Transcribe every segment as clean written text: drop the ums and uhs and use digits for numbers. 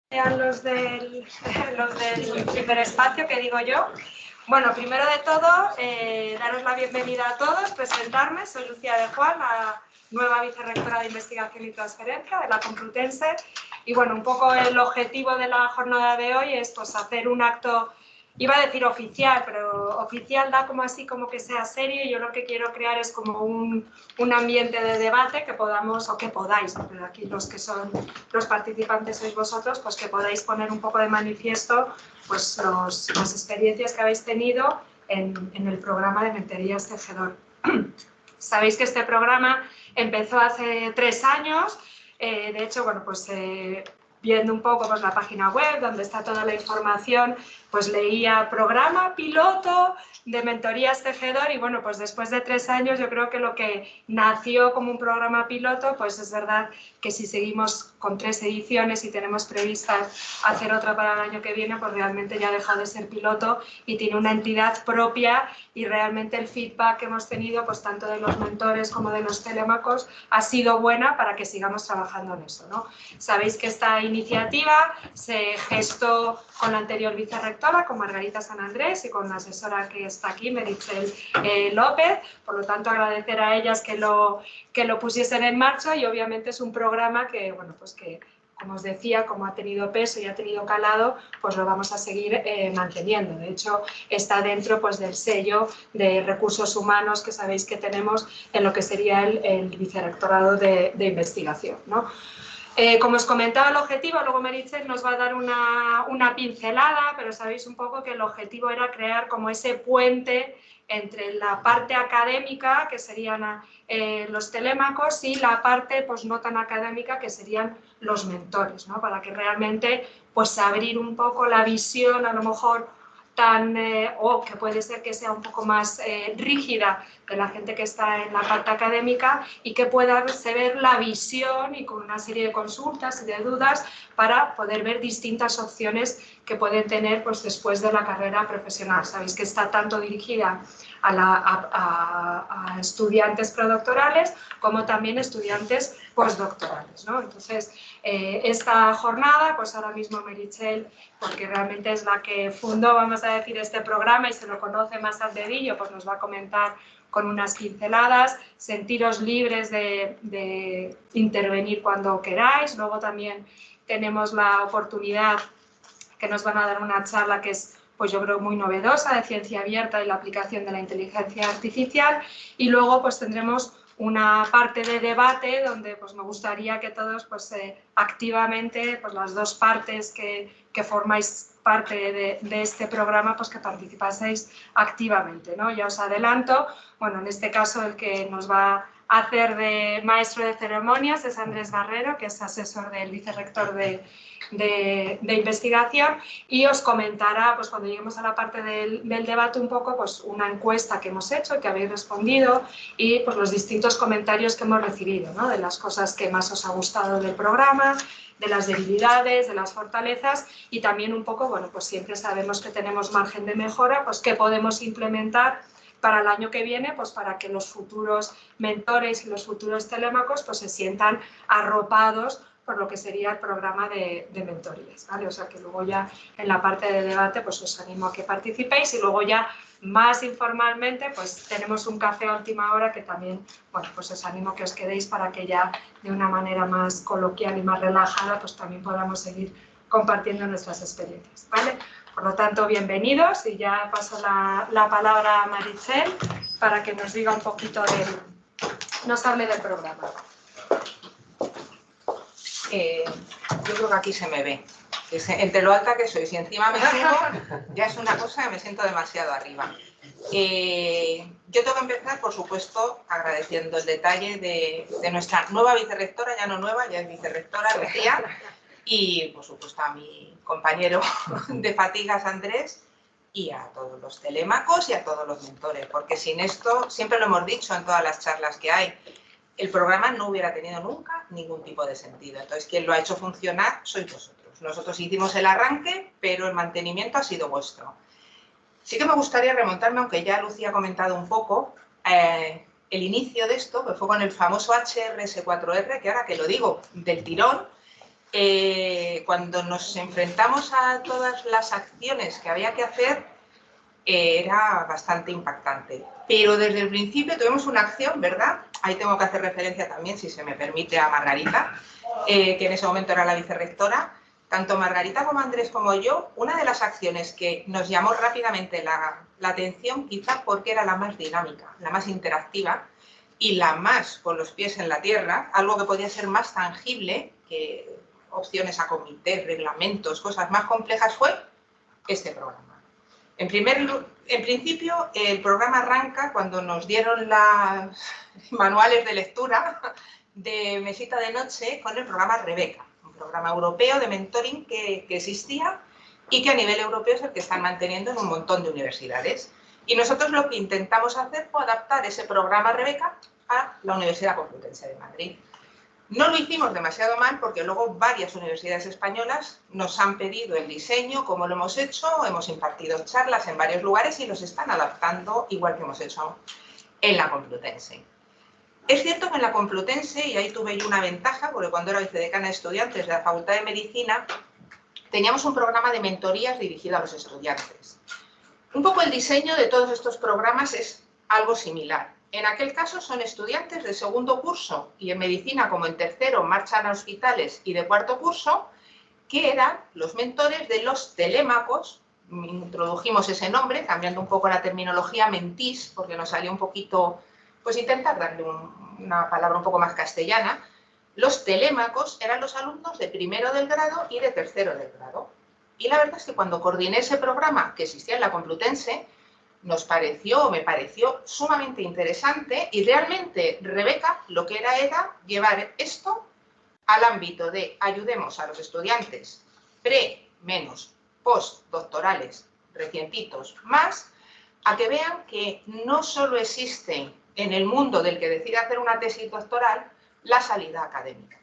Sean los del ciberespacio, que digo yo. Bueno, primero de todo, daros la bienvenida a todos, presentarme. Soy Lucía de Juan, la nueva vicerrectora de Investigación y Transferencia de la Complutense. Y bueno, un poco el objetivo de la jornada de hoy es pues, hacer un acto, iba a decir oficial, pero oficial da como así como que sea serio, y yo lo que quiero crear es como un ambiente de debate que podamos, o que podáis, porque aquí los que son los participantes sois vosotros, pues que podáis poner un poco de manifiesto pues las experiencias que habéis tenido en el programa de mentorías tejedor. Sabéis que este programa empezó hace 3 años, de hecho, bueno, pues viendo un poco pues, la página web donde está toda la información, pues leía programa piloto de mentorías tejedor y bueno, pues después de 3 años yo creo que lo que nació como un programa piloto, pues es verdad que si seguimos con 3 ediciones y tenemos previstas hacer otra para el año que viene, pues realmente ya deja de ser piloto y tiene una entidad propia, y realmente el feedback que hemos tenido, pues tanto de los mentores como de los telémacos, ha sido buena para que sigamos trabajando en eso, ¿no? Sabéis que esta iniciativa se gestó con la anterior vicerrectora, con Margarita San Andrés, y con la asesora que está aquí, Meritxell López. Por lo tanto, agradecer a ellas que lo pusiesen en marcha, y obviamente es un programa que, bueno, pues que, como os decía, como ha tenido peso y ha tenido calado, pues lo vamos a seguir manteniendo. De hecho, está dentro pues, del sello de recursos humanos que sabéis que tenemos en lo que sería el vicerrectorado de investigación, ¿no? Como os comentaba el objetivo, luego Meritxell nos va a dar una pincelada, pero sabéis un poco que el objetivo era crear como ese puente entre la parte académica, que serían los telémacos, y la parte pues, no tan académica, que serían los mentores, ¿no? Para que realmente pues, abrir un poco la visión, a lo mejor o que puede ser que sea un poco más rígida de la gente que está en la parte académica, y que pueda ver la visión y con una serie de consultas y de dudas para poder ver distintas opciones que pueden tener pues, después de la carrera profesional. Sabéis que está tanto dirigida a estudiantes predoctorales como también estudiantes postdoctorales, ¿no? Entonces, esta jornada, pues ahora mismo Meritxell, porque realmente es la que fundó, vamos a decir, este programa y se lo conoce más al dedillo, pues nos va a comentar con unas pinceladas. Sentiros libres de intervenir cuando queráis. Luego también tenemos la oportunidad que nos van a dar una charla que es, pues yo creo, muy novedosa, de ciencia abierta y la aplicación de la inteligencia artificial. Y luego pues tendremos una parte de debate donde pues me gustaría que todos pues activamente, pues las dos partes que formáis parte de este programa, pues que participaseis activamente, ¿no? Ya os adelanto, bueno, en este caso el que nos va a hacer de maestro de ceremonias es Andrés Barrero, que es asesor del vicerrector de investigación, y os comentará, pues cuando lleguemos a la parte del debate, un poco pues una encuesta que hemos hecho, que habéis respondido, y pues los distintos comentarios que hemos recibido, ¿no? De las cosas que más os ha gustado del programa, de las debilidades, de las fortalezas, y también un poco, bueno, pues siempre sabemos que tenemos margen de mejora, pues qué podemos implementar para el año que viene, pues para que los futuros mentores y los futuros telémacos pues se sientan arropados por lo que sería el programa de mentorías, ¿vale? O sea que luego ya en la parte de debate pues os animo a que participéis, y luego ya más informalmente pues tenemos un café a última hora que también, bueno, pues os animo a que os quedéis para que ya de una manera más coloquial y más relajada pues también podamos seguir compartiendo nuestras experiencias, ¿vale? Por lo tanto, bienvenidos, y ya paso la palabra a Meritxell para que nos diga un poquito nos hable del programa. Yo creo que aquí se me ve. Entre lo alta que soy, si encima me subo, ya es una cosa que me siento demasiado arriba. Yo tengo que empezar, por supuesto, agradeciendo el detalle de nuestra nueva vicerrectora, ya no nueva, ya es vicerrectora, Lucía, y por supuesto a mi compañero de fatigas, Andrés, y a todos los telémacos y a todos los mentores, porque sin esto, siempre lo hemos dicho en todas las charlas que hay, el programa no hubiera tenido nunca ningún tipo de sentido. Entonces, quien lo ha hecho funcionar sois vosotros. Nosotros hicimos el arranque, pero el mantenimiento ha sido vuestro. Sí que me gustaría remontarme, aunque ya Lucía ha comentado un poco, el inicio de esto, que fue con el famoso HRS4R, que ahora que lo digo del tirón, cuando nos enfrentamos a todas las acciones que había que hacer, era bastante impactante. Pero desde el principio tuvimos una acción, ¿verdad? Ahí tengo que hacer referencia también, si se me permite, a Margarita, que en ese momento era la vicerrectora. Tanto Margarita como Andrés como yo, una de las acciones que nos llamó rápidamente la atención, quizá porque era la más dinámica, la más interactiva y la más con los pies en la tierra, algo que podía ser más tangible que opciones a comités, reglamentos, cosas más complejas, fue este programa. En principio, el programa arranca cuando nos dieron los manuales de lectura de mesita de noche con el programa Rebeca, un programa europeo de mentoring que existía y que a nivel europeo es el que están manteniendo en un montón de universidades. Y nosotros lo que intentamos hacer fue adaptar ese programa Rebeca a la Universidad Complutense de Madrid. No lo hicimos demasiado mal porque luego varias universidades españolas nos han pedido el diseño, como lo hemos hecho, hemos impartido charlas en varios lugares y los están adaptando igual que hemos hecho en la Complutense. Es cierto que en la Complutense, y ahí tuve yo una ventaja, porque cuando era vicedecana de estudiantes de la Facultad de Medicina, teníamos un programa de mentorías dirigido a los estudiantes. Un poco el diseño de todos estos programas es algo similar. En aquel caso son estudiantes de segundo curso y en medicina, como en tercero, marchan a hospitales y de cuarto curso, que eran los mentores de los telémacos. Introdujimos ese nombre, cambiando un poco la terminología mentís, porque nos salió un poquito, pues intentar darle una palabra un poco más castellana. Los telémacos eran los alumnos de primero del grado y de tercero del grado. Y la verdad es que cuando coordiné ese programa que existía en la Complutense, me pareció sumamente interesante y realmente Rebeca lo que era llevar esto al ámbito de ayudemos a los estudiantes menos postdoctorales, recientitos, más, a que vean que no solo existe en el mundo del que decide hacer una tesis doctoral la salida académica.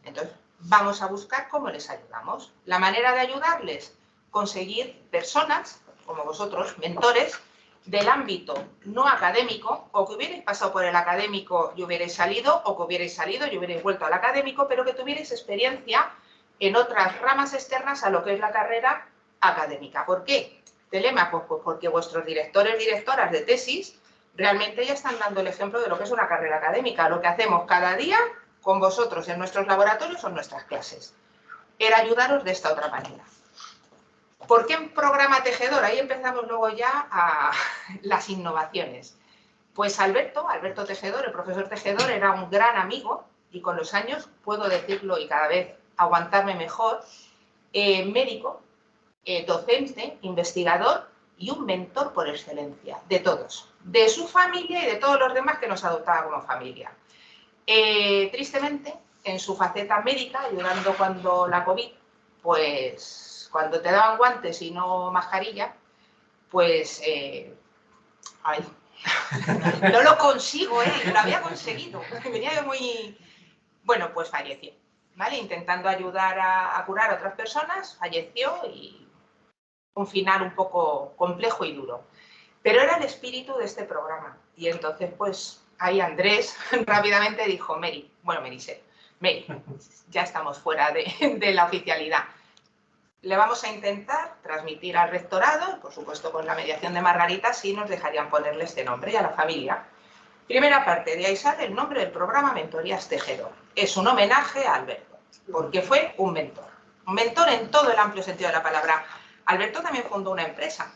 Entonces, vamos a buscar cómo les ayudamos. La manera de ayudarles, conseguir personas, como vosotros, mentores, del ámbito no académico, o que hubierais pasado por el académico y hubierais salido, o que hubierais salido y hubierais vuelto al académico, pero que tuvierais experiencia en otras ramas externas a lo que es la carrera académica. ¿Por qué? Telémacos, pues porque vuestros directores, directoras de tesis realmente ya están dando el ejemplo de lo que es una carrera académica, lo que hacemos cada día con vosotros en nuestros laboratorios o en nuestras clases. Era ayudaros de esta otra manera. ¿Por qué un programa tejedor? Ahí empezamos luego ya a las innovaciones. Pues Alberto Tejedor, el profesor Tejedor, era un gran amigo y con los años, puedo decirlo y cada vez aguantarme mejor, médico, docente, investigador y un mentor por excelencia de todos, de su familia y de todos los demás que nos adoptaba como familia. Tristemente, en su faceta médica, ayudando cuando la COVID, pues cuando te daban guantes y no mascarilla, pues, ay, no lo consigo, lo había conseguido, venía yo muy, bueno, pues falleció, ¿vale? Intentando ayudar a curar a otras personas, falleció y un final un poco complejo y duro. Pero era el espíritu de este programa y entonces, pues, ahí Andrés rápidamente dijo, Mary, ya estamos fuera de la oficialidad. Le vamos a intentar transmitir al rectorado, por supuesto con la mediación de Margarita, si nos dejarían ponerle este nombre y a la familia. Primera parte, de ahí sale el nombre del programa Mentorías Tejedor. Es un homenaje a Alberto, porque fue un mentor en todo el amplio sentido de la palabra. Alberto también fundó una empresa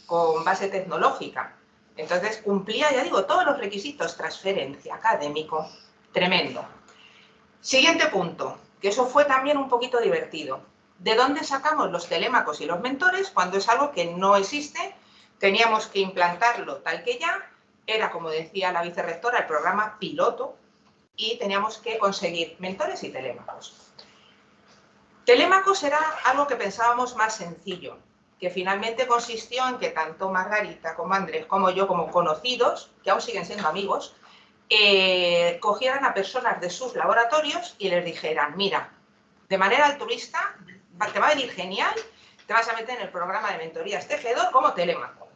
con base tecnológica, entonces cumplía, ya digo, todos los requisitos, transferencia, académico, tremendo. Siguiente punto, que eso fue también un poquito divertido. ¿De dónde sacamos los telémacos y los mentores cuando es algo que no existe? Teníamos que implantarlo tal que ya, era, como decía la vicerrectora, el programa piloto y teníamos que conseguir mentores y telémacos. Telémacos era algo que pensábamos más sencillo, que finalmente consistió en que tanto Margarita como Andrés como yo, como conocidos, que aún siguen siendo amigos, cogieran a personas de sus laboratorios y les dijeran, mira, de manera altruista, te va a venir genial, te vas a meter en el programa de mentorías Tejedor como telémaco.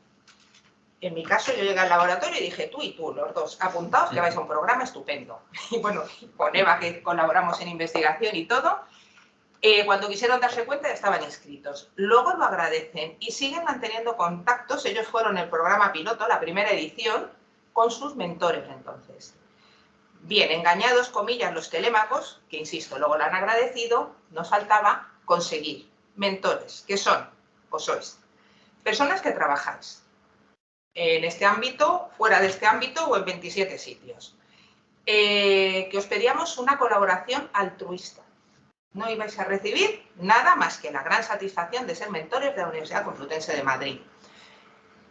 En mi caso, yo llegué al laboratorio y dije, tú y tú, los dos, apuntaos que vais a un programa estupendo. Y bueno, con Eva, que colaboramos en investigación y todo, Cuando quisieron darse cuenta ya estaban inscritos. Luego lo agradecen y siguen manteniendo contactos. Ellos fueron el programa piloto, la primera edición, con sus mentores entonces. Bien, engañados, comillas, los telémacos, que insisto, luego lo han agradecido, nos faltaba conseguir mentores, que son, o sois, personas que trabajáis en este ámbito, fuera de este ámbito o en 27 sitios. Que os pedíamos una colaboración altruista. No ibais a recibir nada más que la gran satisfacción de ser mentores de la Universidad Complutense de Madrid.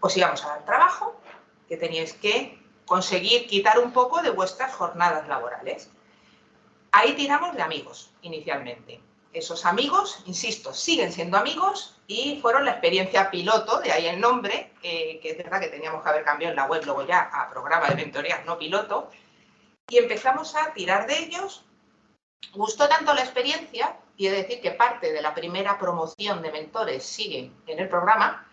Os íbamos a dar trabajo que teníais que conseguir quitar un poco de vuestras jornadas laborales. Ahí tiramos de amigos, inicialmente. Esos amigos, insisto, siguen siendo amigos y fueron la experiencia piloto, de ahí el nombre, que es verdad que teníamos que haber cambiado en la web luego ya a programa de mentoría, no piloto, y empezamos a tirar de ellos. Gustó tanto la experiencia, y he de decir que parte de la primera promoción de mentores sigue en el programa,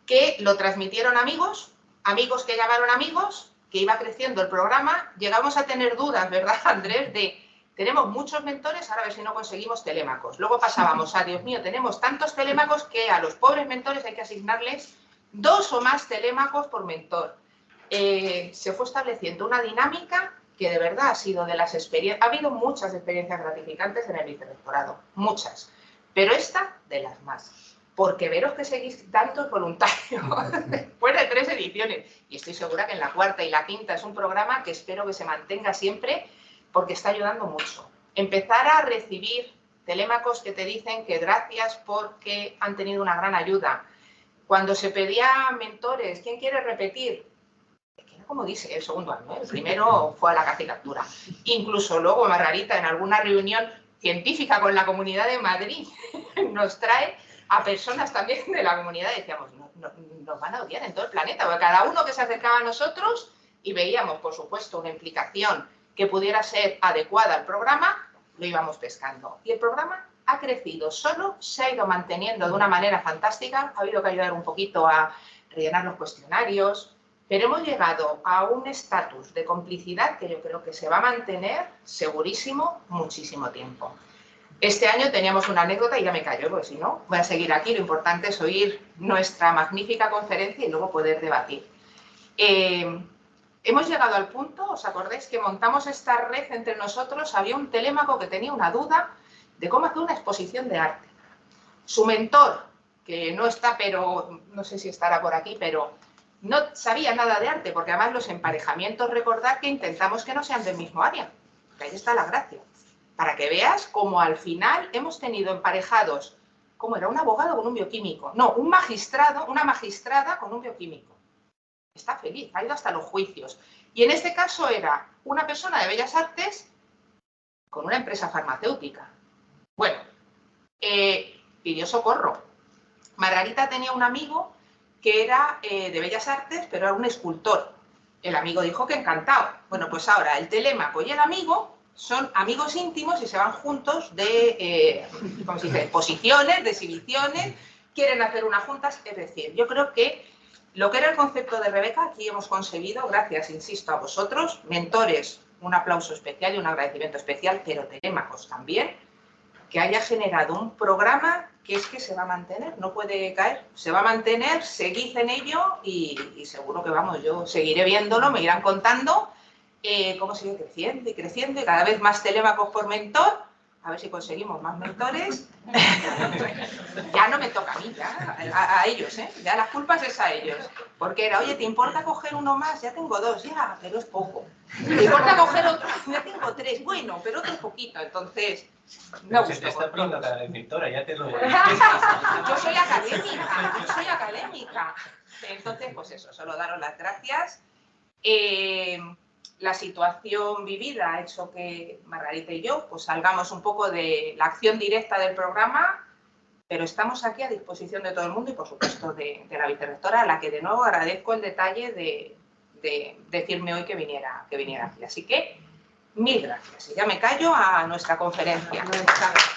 que lo transmitieron amigos, amigos que llamaron amigos, que iba creciendo el programa. Llegamos a tener dudas, ¿verdad, Andrés? De, tenemos muchos mentores, ahora a ver si no conseguimos telémacos. Luego pasábamos a, Dios mío, tenemos tantos telémacos que a los pobres mentores hay que asignarles 2 o más telémacos por mentor. Se fue estableciendo una dinámica que de verdad ha sido de las experiencias. Ha habido muchas experiencias gratificantes en el vicerrectorado, muchas, pero esta de las más. Porque veros que seguís tantos voluntarios después de 3 ediciones. Y estoy segura que en la 4ª y la 5ª es un programa que espero que se mantenga siempre porque está ayudando mucho. Empezar a recibir telémacos que te dicen que gracias porque han tenido una gran ayuda. Cuando se pedía mentores, ¿quién quiere repetir? Como dice el segundo año, ¿eh? El primero fue a la cacicaptura. Incluso luego Margarita en alguna reunión científica con la Comunidad de Madrid nos trae a personas también de la comunidad y decíamos, nos van a odiar en todo el planeta, porque cada uno que se acercaba a nosotros y veíamos, por supuesto, una implicación que pudiera ser adecuada al programa, lo íbamos pescando. Y el programa ha crecido, solo se ha ido manteniendo de una manera fantástica, ha habido que ayudar un poquito a rellenar los cuestionarios, pero hemos llegado a un estatus de complicidad que yo creo que se va a mantener segurísimo muchísimo tiempo. Este año teníamos una anécdota y ya me callo, porque si no, voy a seguir aquí. Lo importante es oír nuestra magnífica conferencia y luego poder debatir. Hemos llegado al punto, ¿os acordáis que montamos esta red entre nosotros? Había un telémaco que tenía una duda de cómo hacer una exposición de arte. Su mentor, que no está, pero no sé si estará por aquí, pero no sabía nada de arte, porque además los emparejamientos, recordad que intentamos que no sean del mismo área. Ahí está la gracia. Para que veas cómo al final hemos tenido emparejados, ¿cómo era? Un abogado con un bioquímico. No, un magistrado, una magistrada con un bioquímico. Está feliz, ha ido hasta los juicios. Y en este caso era una persona de Bellas Artes con una empresa farmacéutica. Bueno, pidió socorro. Margarita tenía un amigo que era de Bellas Artes, pero era un escultor. El amigo dijo que encantado. Bueno, pues ahora el telémaco y el amigo son amigos íntimos y se van juntos de, ¿cómo se dice?, exposiciones, de exhibiciones, quieren hacer unas juntas. Es decir, yo creo que lo que era el concepto de Rebeca, aquí hemos conseguido, gracias, insisto, a vosotros, mentores, un aplauso especial y un agradecimiento especial, pero telémacos también, que haya generado un programa que es que se va a mantener, no puede caer, se va a mantener, seguid en ello y seguro que, vamos, yo seguiré viéndolo, me irán contando cómo sigue creciendo y cada vez más telémacos por mentor, a ver si conseguimos más mentores. Ya no me toca a mí, ya, a ellos, ¿eh? Ya las culpas es a ellos, porque era, oye, ¿te importa coger uno más? Ya tengo 2, ya, pero es poco. ¿Te importa coger otro? Ya tengo 3, bueno, pero otro poquito, entonces... No, se te está poniendo cada vez mentora, ya te lo voy. Yo soy académica. Entonces, pues eso, solo daros las gracias. La situación vivida ha hecho que Margarita y yo pues salgamos un poco de la acción directa del programa, pero estamos aquí a disposición de todo el mundo y, por supuesto, de la vicerrectora, a la que de nuevo agradezco el detalle de decirme hoy que viniera aquí. Así que, mil gracias. Y ya me callo a nuestra conferencia. Muchas gracias.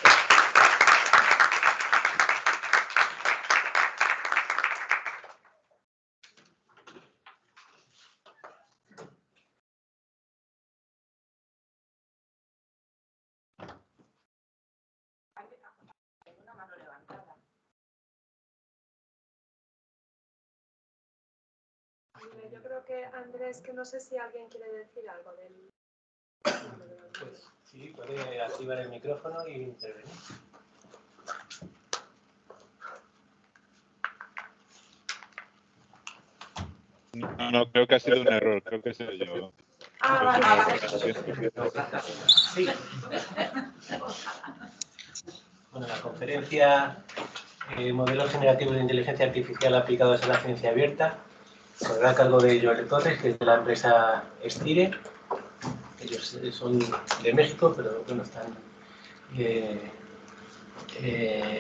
yo creo que Andrés, que no sé si alguien quiere decir algo del... Pues sí, puede activar el micrófono y intervenir. No, creo que ha sido un error, creo que soy yo. Vale. Sí. Bueno, la conferencia Modelos generativos de inteligencia artificial aplicados a la ciencia abierta correrá a cargo de Joel Torres, que es de la empresa Estire. Ellos son de México, pero bueno,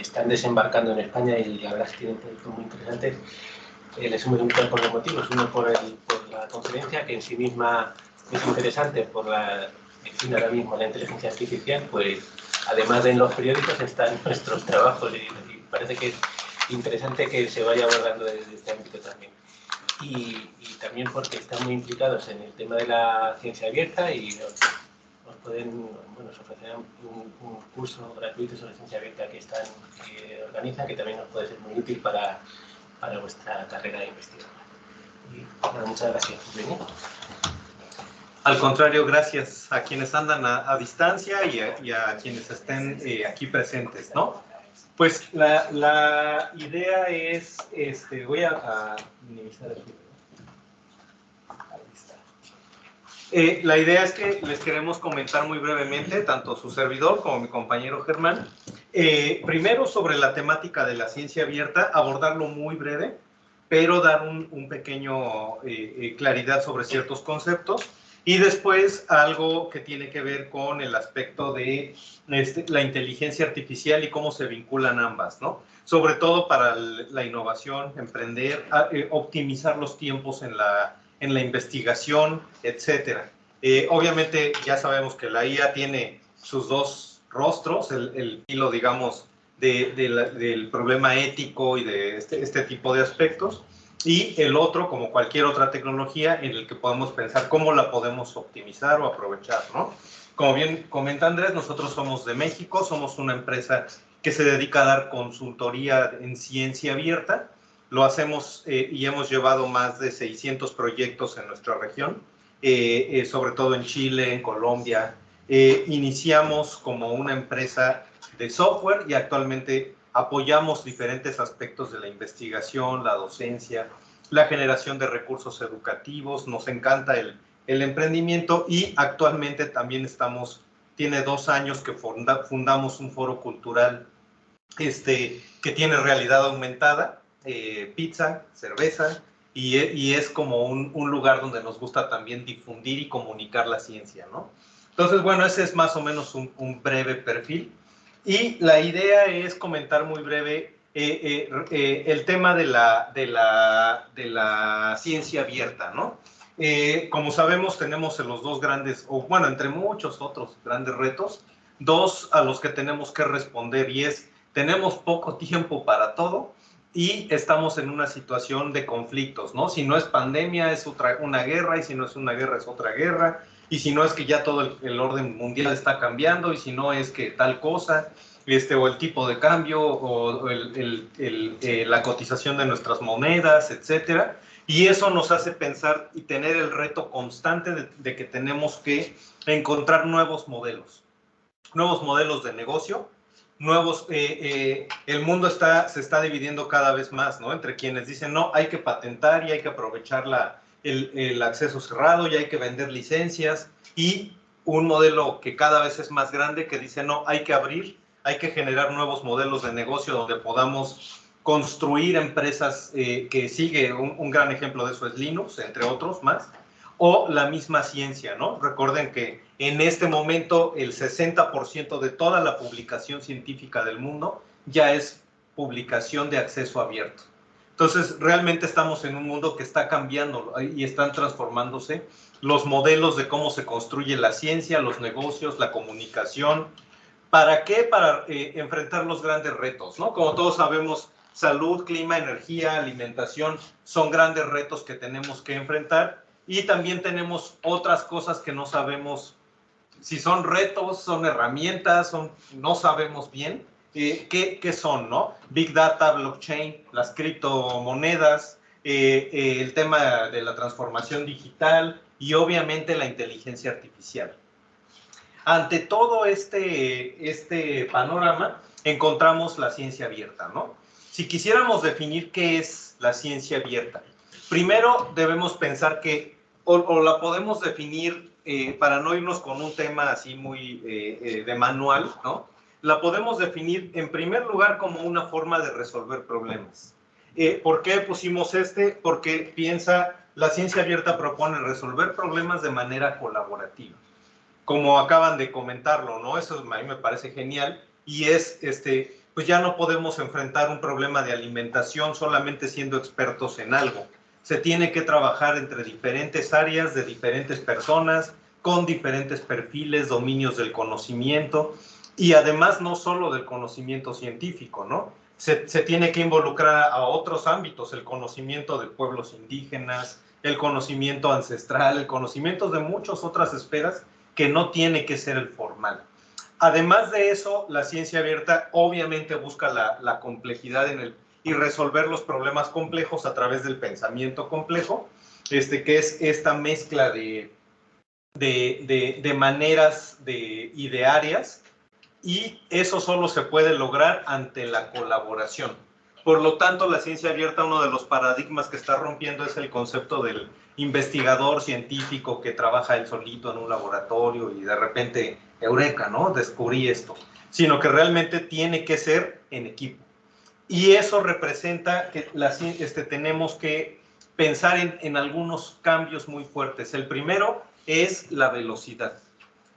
están desembarcando en España y la verdad es que tienen proyectos muy interesantes. Les hemos invitado por dos motivos. Uno por la conferencia, que en sí misma es interesante por en fin, ahora mismo la inteligencia artificial, pues además de en los periódicos están nuestros trabajos y parece que es interesante que se vaya abordando desde este ámbito también. Y también porque están muy implicados en el tema de la ciencia abierta y nos ofrecerán un curso gratuito sobre ciencia abierta que organizan, que también nos puede ser muy útil para vuestra carrera de investigación. Y bueno, muchas gracias por venir. Al contrario, gracias a quienes andan a distancia y a quienes estén aquí presentes, ¿no? Pues la idea es, voy a minimizar el video. Ahí está. La idea es que les queremos comentar muy brevemente, tanto su servidor como mi compañero Germán, primero sobre la temática de la ciencia abierta, abordarlo muy breve, pero dar un pequeño claridad sobre ciertos conceptos. Y después algo que tiene que ver con el aspecto de la inteligencia artificial y cómo se vinculan ambas, ¿no? Sobre todo para la innovación, emprender, optimizar los tiempos en la investigación, etcétera. Obviamente ya sabemos que la IA tiene sus dos rostros, el hilo, digamos, del problema ético y de este tipo de aspectos. Y el otro, como cualquier otra tecnología, en el que podemos pensar cómo la podemos optimizar o aprovechar, ¿no? Como bien comenta Andrés, nosotros somos de México, somos una empresa que se dedica a dar consultoría en ciencia abierta. Lo hacemos y hemos llevado más de 600 proyectos en nuestra región, sobre todo en Chile, en Colombia. Iniciamos como una empresa de software y actualmente apoyamos diferentes aspectos de la investigación, la docencia, la generación de recursos educativos. Nos encanta el emprendimiento y actualmente también tiene 2 años que fundamos un foro cultural que tiene realidad aumentada, pizza, cerveza, y es como un lugar donde nos gusta también difundir y comunicar la ciencia, ¿no? Entonces, bueno, ese es más o menos un breve perfil. Y la idea es comentar muy breve el tema de la ciencia abierta, ¿no? Como sabemos, tenemos los dos grandes, o bueno, entre muchos otros grandes retos, dos a los que tenemos que responder, y es, tenemos poco tiempo para todo y estamos en una situación de conflictos, ¿no? Si no es pandemia, es una guerra, y si no es una guerra, es otra guerra, y si no es que ya todo el orden mundial está cambiando, y si no es que tal cosa, o el tipo de cambio, o la cotización de nuestras monedas, etcétera. Y eso nos hace pensar y tener el reto constante de que tenemos que encontrar nuevos modelos de negocio, el mundo se está dividiendo cada vez más, ¿no? Entre quienes dicen, no, hay que patentar y hay que aprovechar el acceso cerrado y hay que vender licencias, y un modelo que cada vez es más grande que dice, no, hay que abrir, hay que generar nuevos modelos de negocio donde podamos construir empresas, que sigue un gran ejemplo de eso es Linux, entre otros más, o la misma ciencia, ¿no? Recuerden que en este momento el 60% de toda la publicación científica del mundo ya es publicación de acceso abierto. Entonces, realmente estamos en un mundo que está cambiando y están transformándose los modelos de cómo se construye la ciencia, los negocios, la comunicación. ¿Para qué? Para enfrentar los grandes retos, ¿no? Como todos sabemos, salud, clima, energía, alimentación son grandes retos que tenemos que enfrentar, y también tenemos otras cosas que no sabemos si son retos, son herramientas, no sabemos bien qué son, ¿no? Big Data, blockchain, las criptomonedas, el tema de la transformación digital y obviamente la inteligencia artificial. Ante todo este panorama encontramos la ciencia abierta, ¿no? Si quisiéramos definir qué es la ciencia abierta, primero debemos pensar que, o la podemos definir, para no irnos con un tema así muy de manual, ¿no? La podemos definir en primer lugar como una forma de resolver problemas. ¿Por qué pusimos Porque la ciencia abierta propone resolver problemas de manera colaborativa. Como acaban de comentarlo, ¿no? Eso a mí me parece genial y pues ya no podemos enfrentar un problema de alimentación solamente siendo expertos en algo. Se tiene que trabajar entre diferentes áreas de diferentes personas, con diferentes perfiles, dominios del conocimiento y además no solo del conocimiento científico, ¿no? Se tiene que involucrar a otros ámbitos, el conocimiento de pueblos indígenas, el conocimiento ancestral, el conocimiento de muchas otras esferas que no tiene que ser el formal. Además de eso, la ciencia abierta obviamente busca la complejidad y resolver los problemas complejos a través del pensamiento complejo, que es esta mezcla de maneras y de áreas, y eso solo se puede lograr ante la colaboración. Por lo tanto, la ciencia abierta, uno de los paradigmas que está rompiendo es el concepto del investigador científico que trabaja él solito en un laboratorio y de repente, eureka, ¿no? Descubrí esto. Sino que realmente tiene que ser en equipo. Y eso representa que tenemos que pensar en algunos cambios muy fuertes. El primero es la velocidad.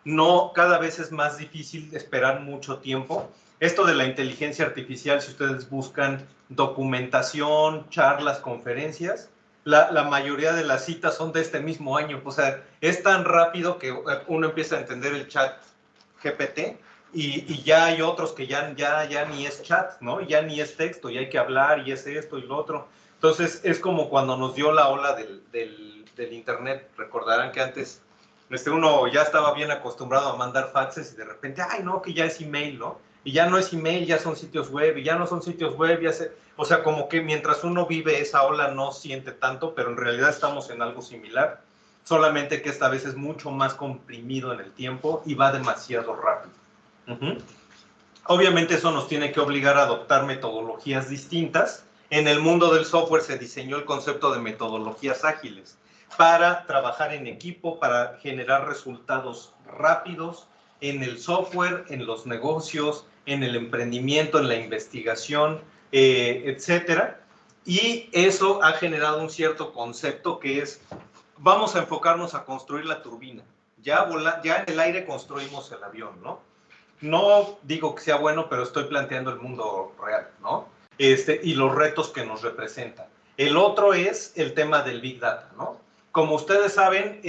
No, cada vez es más difícil esperar mucho tiempo. Esto de la inteligencia artificial, si ustedes buscan documentación, charlas, conferencias, la mayoría de las citas son de este mismo año. O sea, es tan rápido que uno empieza a entender el chat GPT y ya hay otros que ya ni es chat, ¿no? Ya ni es texto, ya hay que hablar y es esto y lo otro. Entonces, es como cuando nos dio la ola del internet. Recordarán que antes uno ya estaba bien acostumbrado a mandar faxes y de repente, ay, no, que ya es email, ¿no? Y ya no es email, ya son sitios web, y ya no son sitios web, o sea, como que mientras uno vive esa ola no siente tanto, pero en realidad estamos en algo similar, solamente que esta vez es mucho más comprimido en el tiempo y va demasiado rápido. Obviamente eso nos tiene que obligar a adoptar metodologías distintas. En el mundo del software se diseñó el concepto de metodologías ágiles para trabajar en equipo, para generar resultados rápidos en el software, en los negocios, en el emprendimiento, en la investigación, etcétera. Y eso ha generado un cierto concepto que es, vamos a enfocarnos a construir la turbina. Ya en el aire construimos el avión, ¿no? No digo que sea bueno, pero estoy planteando el mundo real, ¿no? Y los retos que nos representan. El otro es el tema del Big Data, ¿no? Como ustedes saben,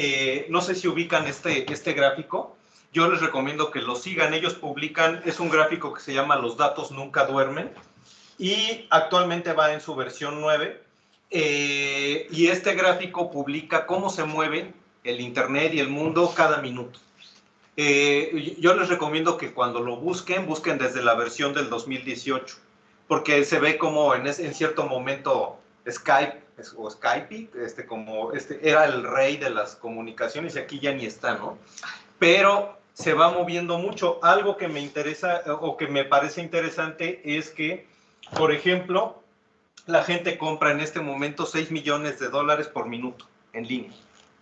no sé si ubican este gráfico, yo les recomiendo que lo sigan. Ellos publican, es un gráfico que se llama Los datos nunca duermen, y actualmente va en su versión 9, y este gráfico publica cómo se mueve el Internet y el mundo cada minuto. Yo les recomiendo que cuando lo busquen desde la versión del 2018, porque se ve como en cierto momento Skype era el rey de las comunicaciones y aquí ya ni está, ¿no? Pero se va moviendo mucho. Algo que me interesa o que me parece interesante es que, por ejemplo, la gente compra en este momento $6 millones por minuto en línea.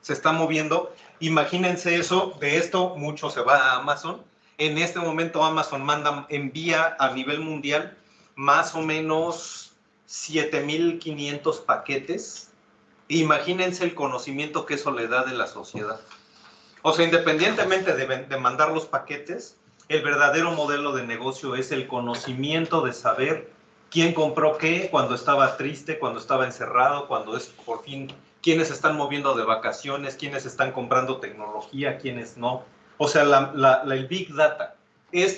Se está moviendo. Imagínense eso, de esto mucho se va a Amazon. En este momento Amazon envía a nivel mundial más o menos 7.500 paquetes. Imagínense el conocimiento que eso le da de la sociedad. O sea, independientemente de mandar los paquetes, el verdadero modelo de negocio es el conocimiento de saber quién compró qué, cuando estaba triste, cuando estaba encerrado, cuando es por fin, quiénes están moviendo de vacaciones, quiénes están comprando tecnología, quiénes no. O sea, el Big Data.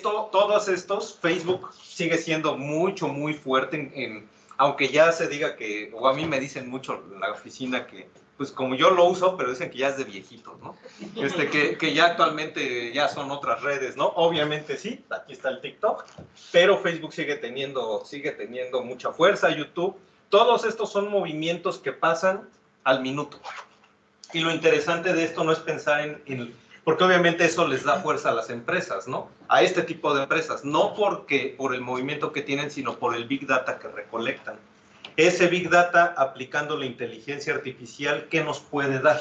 Todos estos, Facebook sigue siendo muy fuerte aunque ya se diga que, o a mí me dicen mucho en la oficina que, pues como yo lo uso, pero dicen que ya es de viejitos, ¿no? Que ya actualmente ya son otras redes, ¿no? Obviamente sí, aquí está el TikTok, pero Facebook sigue teniendo mucha fuerza, YouTube, Todos estos son movimientos que pasan al minuto. Y lo interesante de esto no es pensar porque obviamente eso les da fuerza a las empresas, ¿no? A este tipo de empresas, no por el movimiento que tienen, sino por el Big Data que recolectan. Ese Big Data, aplicando la inteligencia artificial, ¿qué nos puede dar?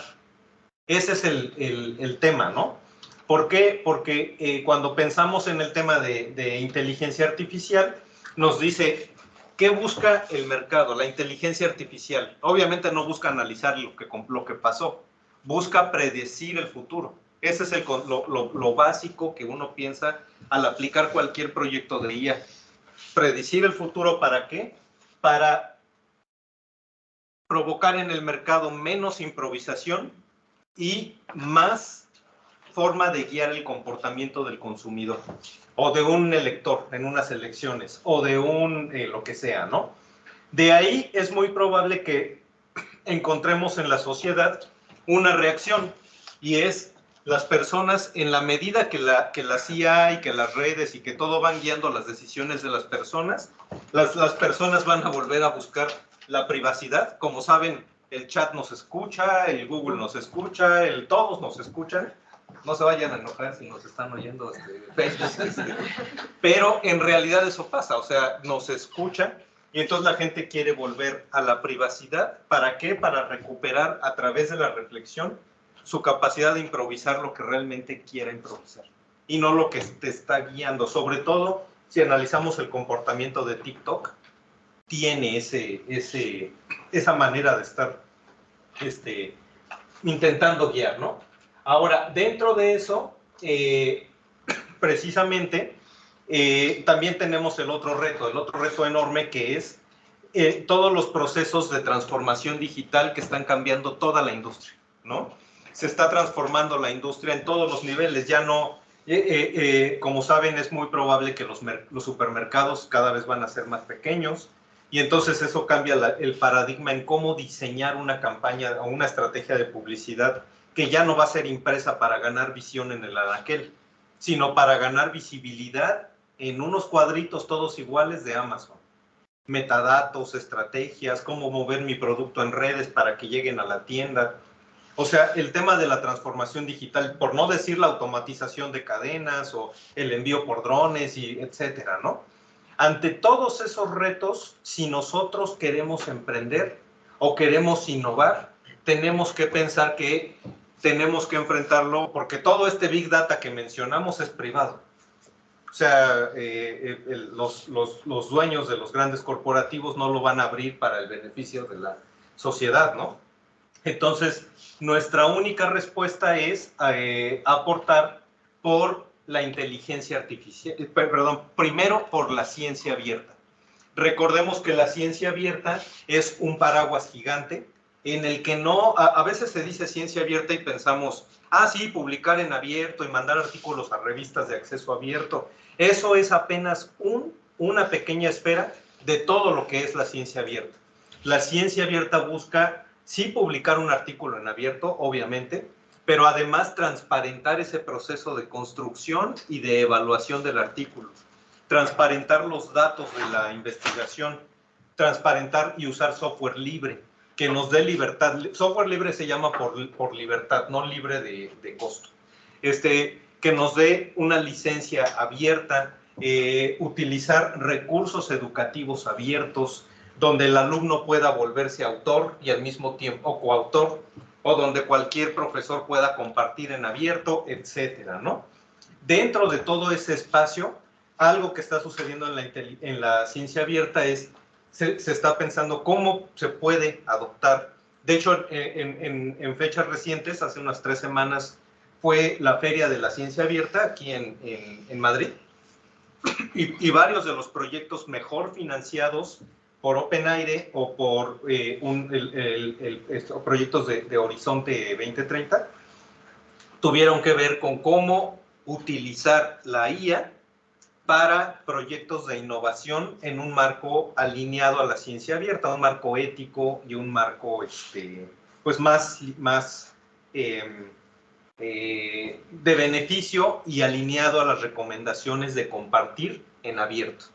Ese es el tema, ¿no? ¿Por qué? Porque cuando pensamos en el tema de inteligencia artificial, nos dice, ¿qué busca el mercado? La inteligencia artificial. Obviamente no busca analizar lo que pasó, busca predecir el futuro. Ese es lo básico que uno piensa al aplicar cualquier proyecto de IA. Predecir el futuro, ¿para qué? Para provocar en el mercado menos improvisación y más forma de guiar el comportamiento del consumidor o de un elector en unas elecciones o de lo que sea, ¿no? De ahí es muy probable que encontremos en la sociedad una reacción y es las personas, en la medida que la IA y que las redes y que todo van guiando las decisiones de las personas, las personas van a volver a buscar la privacidad. Como saben, el chat nos escucha, el Google nos escucha, todos nos escuchan. No se vayan a enojar si nos están oyendo Facebook. Pero en realidad eso pasa, o sea, nos escucha y entonces la gente quiere volver a la privacidad. ¿Para qué? Para recuperar a través de la reflexión su capacidad de improvisar lo que realmente quiera improvisar y no lo que te está guiando. Sobre todo si analizamos el comportamiento de TikTok, tiene esa manera de estar intentando guiar, ¿no? Ahora, dentro de eso, precisamente, también tenemos el otro reto enorme que es todos los procesos de transformación digital que están cambiando toda la industria, ¿no? Se está transformando la industria en todos los niveles, ya no, como saben, es muy probable que los supermercados cada vez van a ser más pequeños y entonces eso cambia el paradigma en cómo diseñar una campaña o una estrategia de publicidad que ya no va a ser impresa para ganar visión en el anaquel, sino para ganar visibilidad en unos cuadritos todos iguales de Amazon. Metadatos, estrategias, cómo mover mi producto en redes para que lleguen a la tienda. O sea, el tema de la transformación digital, por no decir la automatización de cadenas o el envío por drones, y etcétera, ¿no? Ante todos esos retos, si nosotros queremos emprender o queremos innovar, tenemos que pensar que tenemos que enfrentarlo porque todo este Big Data que mencionamos es privado. O sea, los dueños de los grandes corporativos no lo van a abrir para el beneficio de la sociedad, ¿no? Entonces, nuestra única respuesta es aportar por la inteligencia artificial, perdón, primero por la ciencia abierta. Recordemos que la ciencia abierta es un paraguas gigante en el que no, a veces se dice ciencia abierta y pensamos, sí, publicar en abierto y mandar artículos a revistas de acceso abierto. Eso es apenas una pequeña esfera de todo lo que es la ciencia abierta. La ciencia abierta busca, sí, publicar un artículo en abierto, obviamente, pero además transparentar ese proceso de construcción y de evaluación del artículo, transparentar los datos de la investigación, transparentar y usar software libre, que nos dé libertad. Software libre se llama por libertad, no libre de costo. Que nos dé una licencia abierta, utilizar recursos educativos abiertos, donde el alumno pueda volverse autor y al mismo tiempo coautor, o donde cualquier profesor pueda compartir en abierto, etcétera, ¿no? Dentro de todo ese espacio, algo que está sucediendo en la ciencia abierta es se está pensando cómo se puede adoptar. De hecho, en fechas recientes, hace unas 3 semanas, fue la Feria de la Ciencia Abierta aquí en Madrid, y varios de los proyectos mejor financiados por OpenAire o por proyectos de Horizonte 2030 tuvieron que ver con cómo utilizar la IA para proyectos de innovación en un marco alineado a la ciencia abierta, un marco ético y un marco pues más de beneficio y alineado a las recomendaciones de compartir en abierto.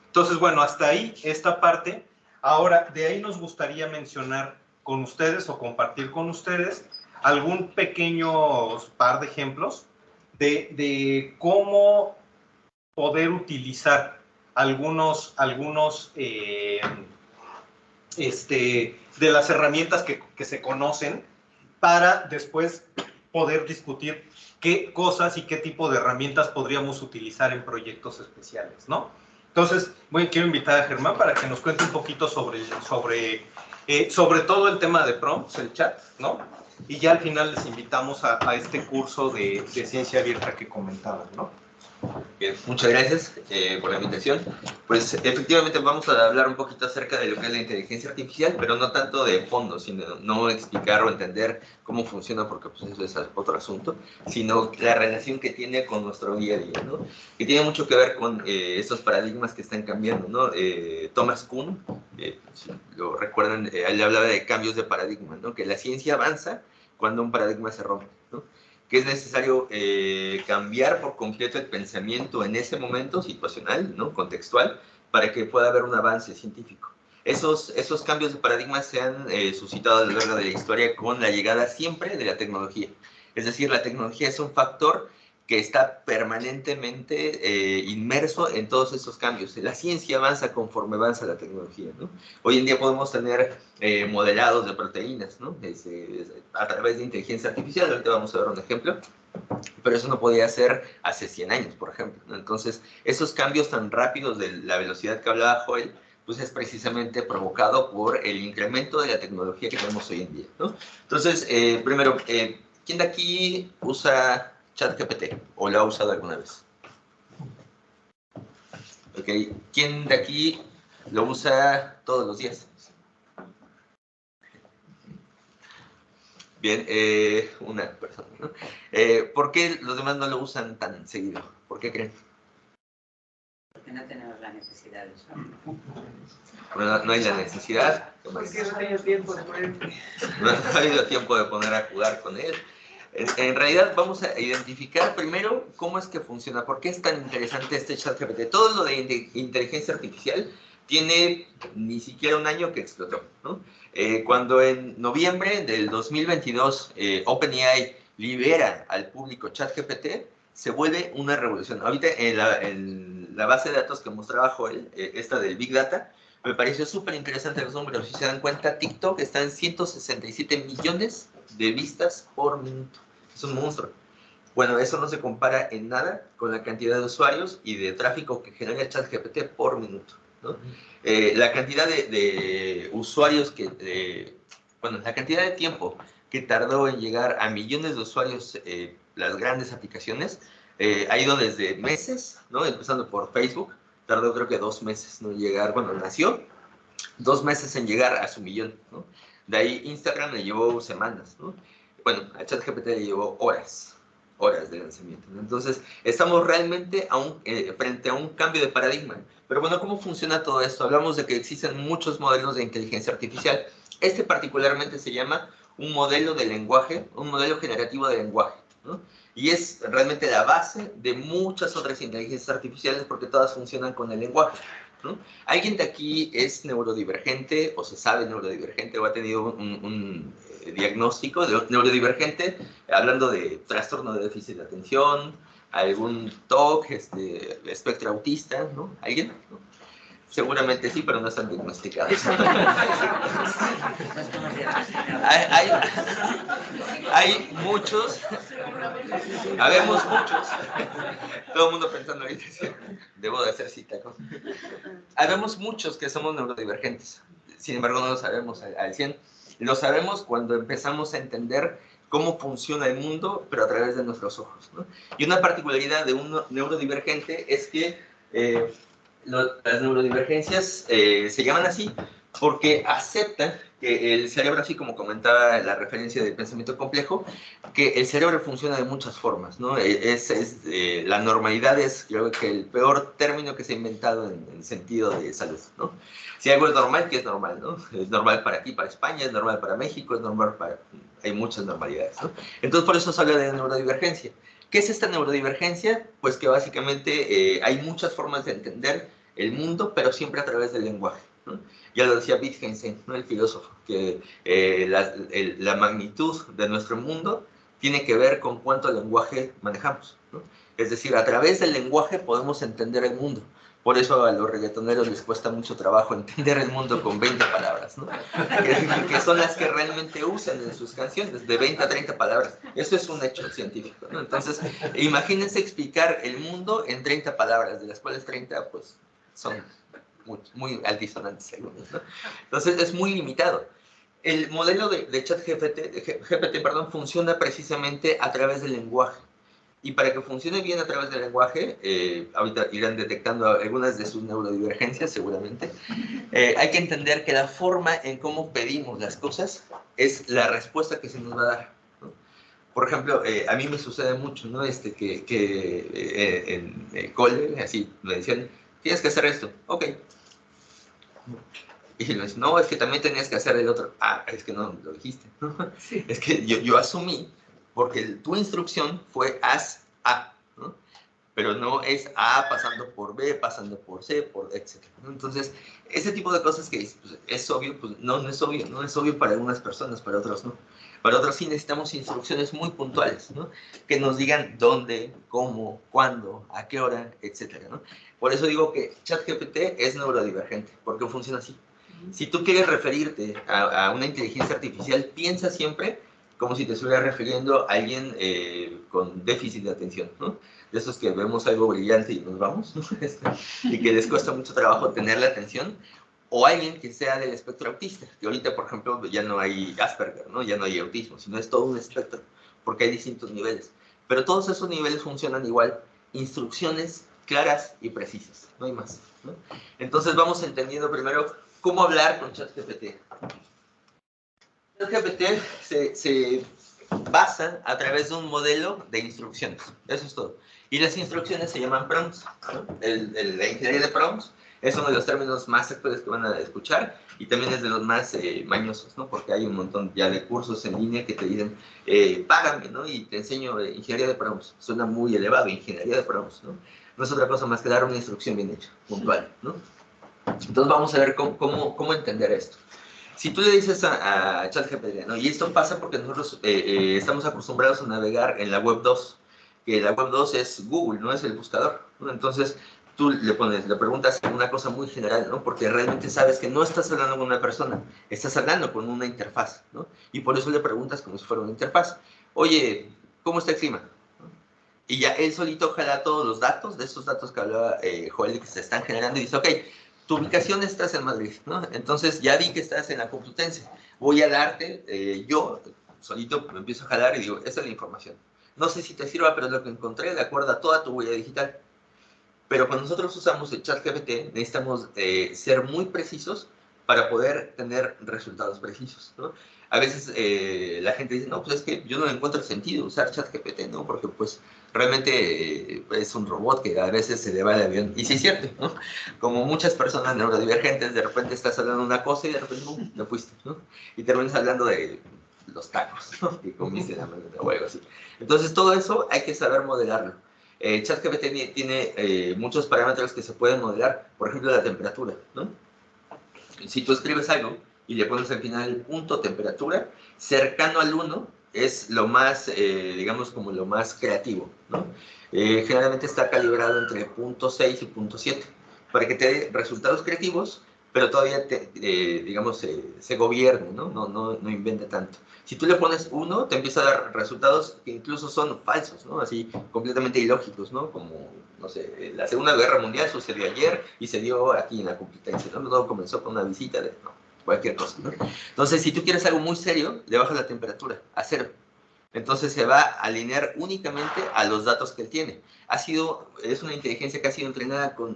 Entonces, bueno, hasta ahí esta parte. Ahora, de ahí nos gustaría mencionar con ustedes o compartir con ustedes algún pequeño par de ejemplos de cómo poder utilizar algunos de las herramientas que se conocen para después poder discutir qué cosas y qué tipo de herramientas podríamos utilizar en proyectos especiales, ¿no? Entonces, quiero invitar a Germán para que nos cuente un poquito sobre todo el tema de prompts, el chat, ¿no? Y ya al final les invitamos a este curso de ciencia abierta que comentaban, ¿no? Bien, muchas gracias por la invitación. Pues efectivamente vamos a hablar un poquito acerca de lo que es la inteligencia artificial, pero no tanto de fondo, sino no explicar o entender cómo funciona, porque pues eso es otro asunto, sino la relación que tiene con nuestro día a día, ¿no? Que tiene mucho que ver con estos paradigmas que están cambiando, ¿no? Thomas Kuhn, si lo recuerdan, él hablaba de cambios de paradigma, ¿no? Que la ciencia avanza cuando un paradigma se rompe, ¿no? Que es necesario cambiar por completo el pensamiento en ese momento situacional, ¿no? Contextual, para que pueda haber un avance científico. Esos cambios de paradigma se han suscitado a lo largo de la historia con la llegada siempre de la tecnología. Es decir, la tecnología es un factor que está permanentemente inmerso en todos estos cambios. La ciencia avanza conforme avanza la tecnología, ¿no? Hoy en día podemos tener modelados de proteínas, ¿no? A través de inteligencia artificial. Ahorita vamos a ver un ejemplo, pero eso no podía ser hace 100 años, por ejemplo, ¿no? Entonces, esos cambios tan rápidos de la velocidad que hablaba Joel, pues es precisamente provocado por el incremento de la tecnología que tenemos hoy en día, ¿no? Entonces, primero, ¿quién de aquí usa ChatGPT o lo ha usado alguna vez? Ok, ¿quién de aquí lo usa todos los días? Bien, una persona, ¿no? ¿Por qué los demás no lo usan tan seguido? ¿Por qué creen? Porque no tenemos la necesidad de usarlo. Bueno, no hay la necesidad. Porque no tenía tiempo de poner. No ha habido tiempo de poner a jugar con él. En realidad vamos a identificar primero cómo es que funciona, por qué es tan interesante este ChatGPT. Todo lo de inteligencia artificial tiene ni siquiera un año que explotó, ¿no? Cuando en noviembre del 2022 OpenAI libera al público ChatGPT, se vuelve una revolución. Ahorita en la base de datos que mostraba Joel, esta del Big Data, me pareció súper interesante los números. Si se dan cuenta, TikTok está en 167 millones de vistas por minuto. Es un monstruo. Bueno, eso no se compara en nada con la cantidad de usuarios y de tráfico que genera ChatGPT por minuto, ¿no? La cantidad de usuarios bueno, la cantidad de tiempo que tardó en llegar a millones de usuarios las grandes aplicaciones ha ido desde meses, ¿no? Empezando por Facebook, tardó creo que 2 meses, ¿no? Llegar, bueno, nació 2 meses en llegar a su millón, ¿no? De ahí Instagram le llevó semanas, ¿no? Bueno, a ChatGPT le llevó horas de lanzamiento, ¿no? Entonces, estamos realmente frente a un cambio de paradigma. Pero bueno, ¿cómo funciona todo esto? Hablamos de que existen muchos modelos de inteligencia artificial. Este particularmente se llama un modelo de lenguaje, un modelo generativo de lenguaje, ¿no? Y es realmente la base de muchas otras inteligencias artificiales porque todas funcionan con el lenguaje, ¿no? ¿Alguien de aquí es neurodivergente o se sabe neurodivergente o ha tenido un diagnóstico de neurodivergente, hablando de trastorno de déficit de atención, algún TOC, espectro autista, ¿no? ¿Alguien? ¿No? Seguramente sí, pero no están diagnosticados. hay muchos, habemos muchos, todo el mundo pensando ahorita, debo de hacer cita. Habemos muchos que somos neurodivergentes, sin embargo no lo sabemos al 100%. Lo sabemos cuando empezamos a entender cómo funciona el mundo, pero a través de nuestros ojos, ¿no? Y una particularidad de un neurodivergente es que las neurodivergencias se llaman así porque aceptan que el cerebro, así como comentaba la referencia del pensamiento complejo, que el cerebro funciona de muchas formas, ¿no? La normalidad es, creo que, el peor término que se ha inventado en sentido de salud, ¿no? Si algo es normal, ¿qué es normal, no? Es normal para aquí, para España, es normal para México, es normal para... Hay muchas normalidades, ¿no? Entonces, por eso se habla de neurodivergencia. ¿Qué es esta neurodivergencia? Pues que básicamente hay muchas formas de entender el mundo, pero siempre a través del lenguaje, ¿no? Ya lo decía Wittgenstein, ¿no? El filósofo, que la magnitud de nuestro mundo tiene que ver con cuánto lenguaje manejamos, ¿no? Es decir, a través del lenguaje podemos entender el mundo. Por eso a los reggaetoneros les cuesta mucho trabajo entender el mundo con 20 palabras, ¿no? Que son las que realmente usan en sus canciones, de 20 a 30 palabras. Eso es un hecho científico, ¿no? Entonces, imagínense explicar el mundo en 30 palabras, de las cuales 30 pues, son muy altisonantes algunos, ¿no? Entonces, es muy limitado. El modelo de ChatGPT, perdón, funciona precisamente a través del lenguaje. Y para que funcione bien a través del lenguaje, ahorita irán detectando algunas de sus neurodivergencias seguramente, hay que entender que la forma en cómo pedimos las cosas es la respuesta que se nos va a dar, ¿no? Por ejemplo, a mí me sucede mucho, ¿no? En el cole, así, me decían, tienes que hacer esto, ok. Y me dicen, no, es que también tenías que hacer el otro. Ah, es que no lo dijiste, ¿no? Sí. Es que yo asumí, porque tu instrucción fue haz A, ¿no? Pero no es A pasando por B, pasando por C, por etc. ¿no? Entonces, ese tipo de cosas que pues, es obvio, pues no es obvio, no es obvio para algunas personas, para otros no. Para otros sí necesitamos instrucciones muy puntuales, ¿no? Que nos digan dónde, cómo, cuándo, a qué hora, etc. ¿no? Por eso digo que ChatGPT es neurodivergente, porque funciona así. Si tú quieres referirte a una inteligencia artificial, piensa siempre como si te estuvieras refiriendo a alguien con déficit de atención, ¿no? De esos que vemos algo brillante y nos vamos, ¿no? Y que les cuesta mucho trabajo tener la atención, o alguien que sea del espectro autista, que ahorita, por ejemplo, ya no hay Asperger, ¿no? Ya no hay autismo, sino es todo un espectro, porque hay distintos niveles. Pero todos esos niveles funcionan igual, instrucciones claras y precisas, no hay más, ¿no? Entonces vamos entendiendo primero cómo hablar con ChatGPT. ChatGPT se basa a través de un modelo de instrucciones, eso es todo. Y las instrucciones se llaman prompts, ¿no? La ingeniería de prompts es uno de los términos más actuales que van a escuchar y también es de los más mañosos, ¿no? Porque hay un montón ya de cursos en línea que te dicen, págame, ¿no? Y te enseño ingeniería de prompts. Suena muy elevado, ingeniería de prompts, ¿no? No es otra cosa más que dar una instrucción bien hecha, puntual, ¿no? Entonces vamos a ver cómo entender esto. Si tú le dices a ChatGPT, ¿no? Y esto pasa porque nosotros estamos acostumbrados a navegar en la web 2, que la web 2 es Google, no es el buscador, ¿no? Entonces tú le preguntas una cosa muy general, ¿no? Porque realmente sabes que no estás hablando con una persona, estás hablando con una interfaz, ¿no? Y por eso le preguntas como si fuera una interfaz. Oye, ¿cómo está el clima? Y ya él solito jala todos los datos, de esos datos que hablaba Joel, que se están generando, y dice, ok, tu ubicación estás en Madrid, ¿no? Entonces ya vi que estás en la Complutense. Voy a darte, yo solito me empiezo a jalar y digo, esta es la información. No sé si te sirva, pero es lo que encontré de acuerdo a toda tu huella digital. Pero cuando nosotros usamos el ChatGPT, necesitamos ser muy precisos para poder tener resultados precisos, ¿no? A veces la gente dice, no, pues es que yo no le encuentro sentido usar ChatGPT, ¿no? Porque pues realmente es un robot que a veces se le va el avión. Y sí es cierto, ¿no? Como muchas personas neurodivergentes, de repente estás hablando de una cosa y de repente, ¡pum!, te fuiste, ¿no? Y terminas hablando de los tacos, ¿no? Que comiste en la mañana o algo así. Entonces todo eso hay que saber modelarlo. ChatGPT tiene muchos parámetros que se pueden modelar, por ejemplo la temperatura, ¿no? Si tú escribes algo y le pones al final el punto temperatura, cercano al 1 es lo más, digamos, como lo más creativo, ¿no? Generalmente está calibrado entre .6 y .7 para que te dé resultados creativos, pero todavía, digamos, se gobierne, ¿no? No invente tanto. Si tú le pones 1, te empieza a dar resultados que incluso son falsos, ¿no? Así, completamente ilógicos, ¿no? Como, no sé, la Segunda Guerra Mundial sucedió ayer y se dio aquí en la Complutense, ¿no? Todo comenzó con una visita de, no, cualquier cosa, ¿no? Entonces, si tú quieres algo muy serio, le bajas la temperatura a 0. Entonces se va a alinear únicamente a los datos que él tiene. Es una inteligencia que ha sido entrenada con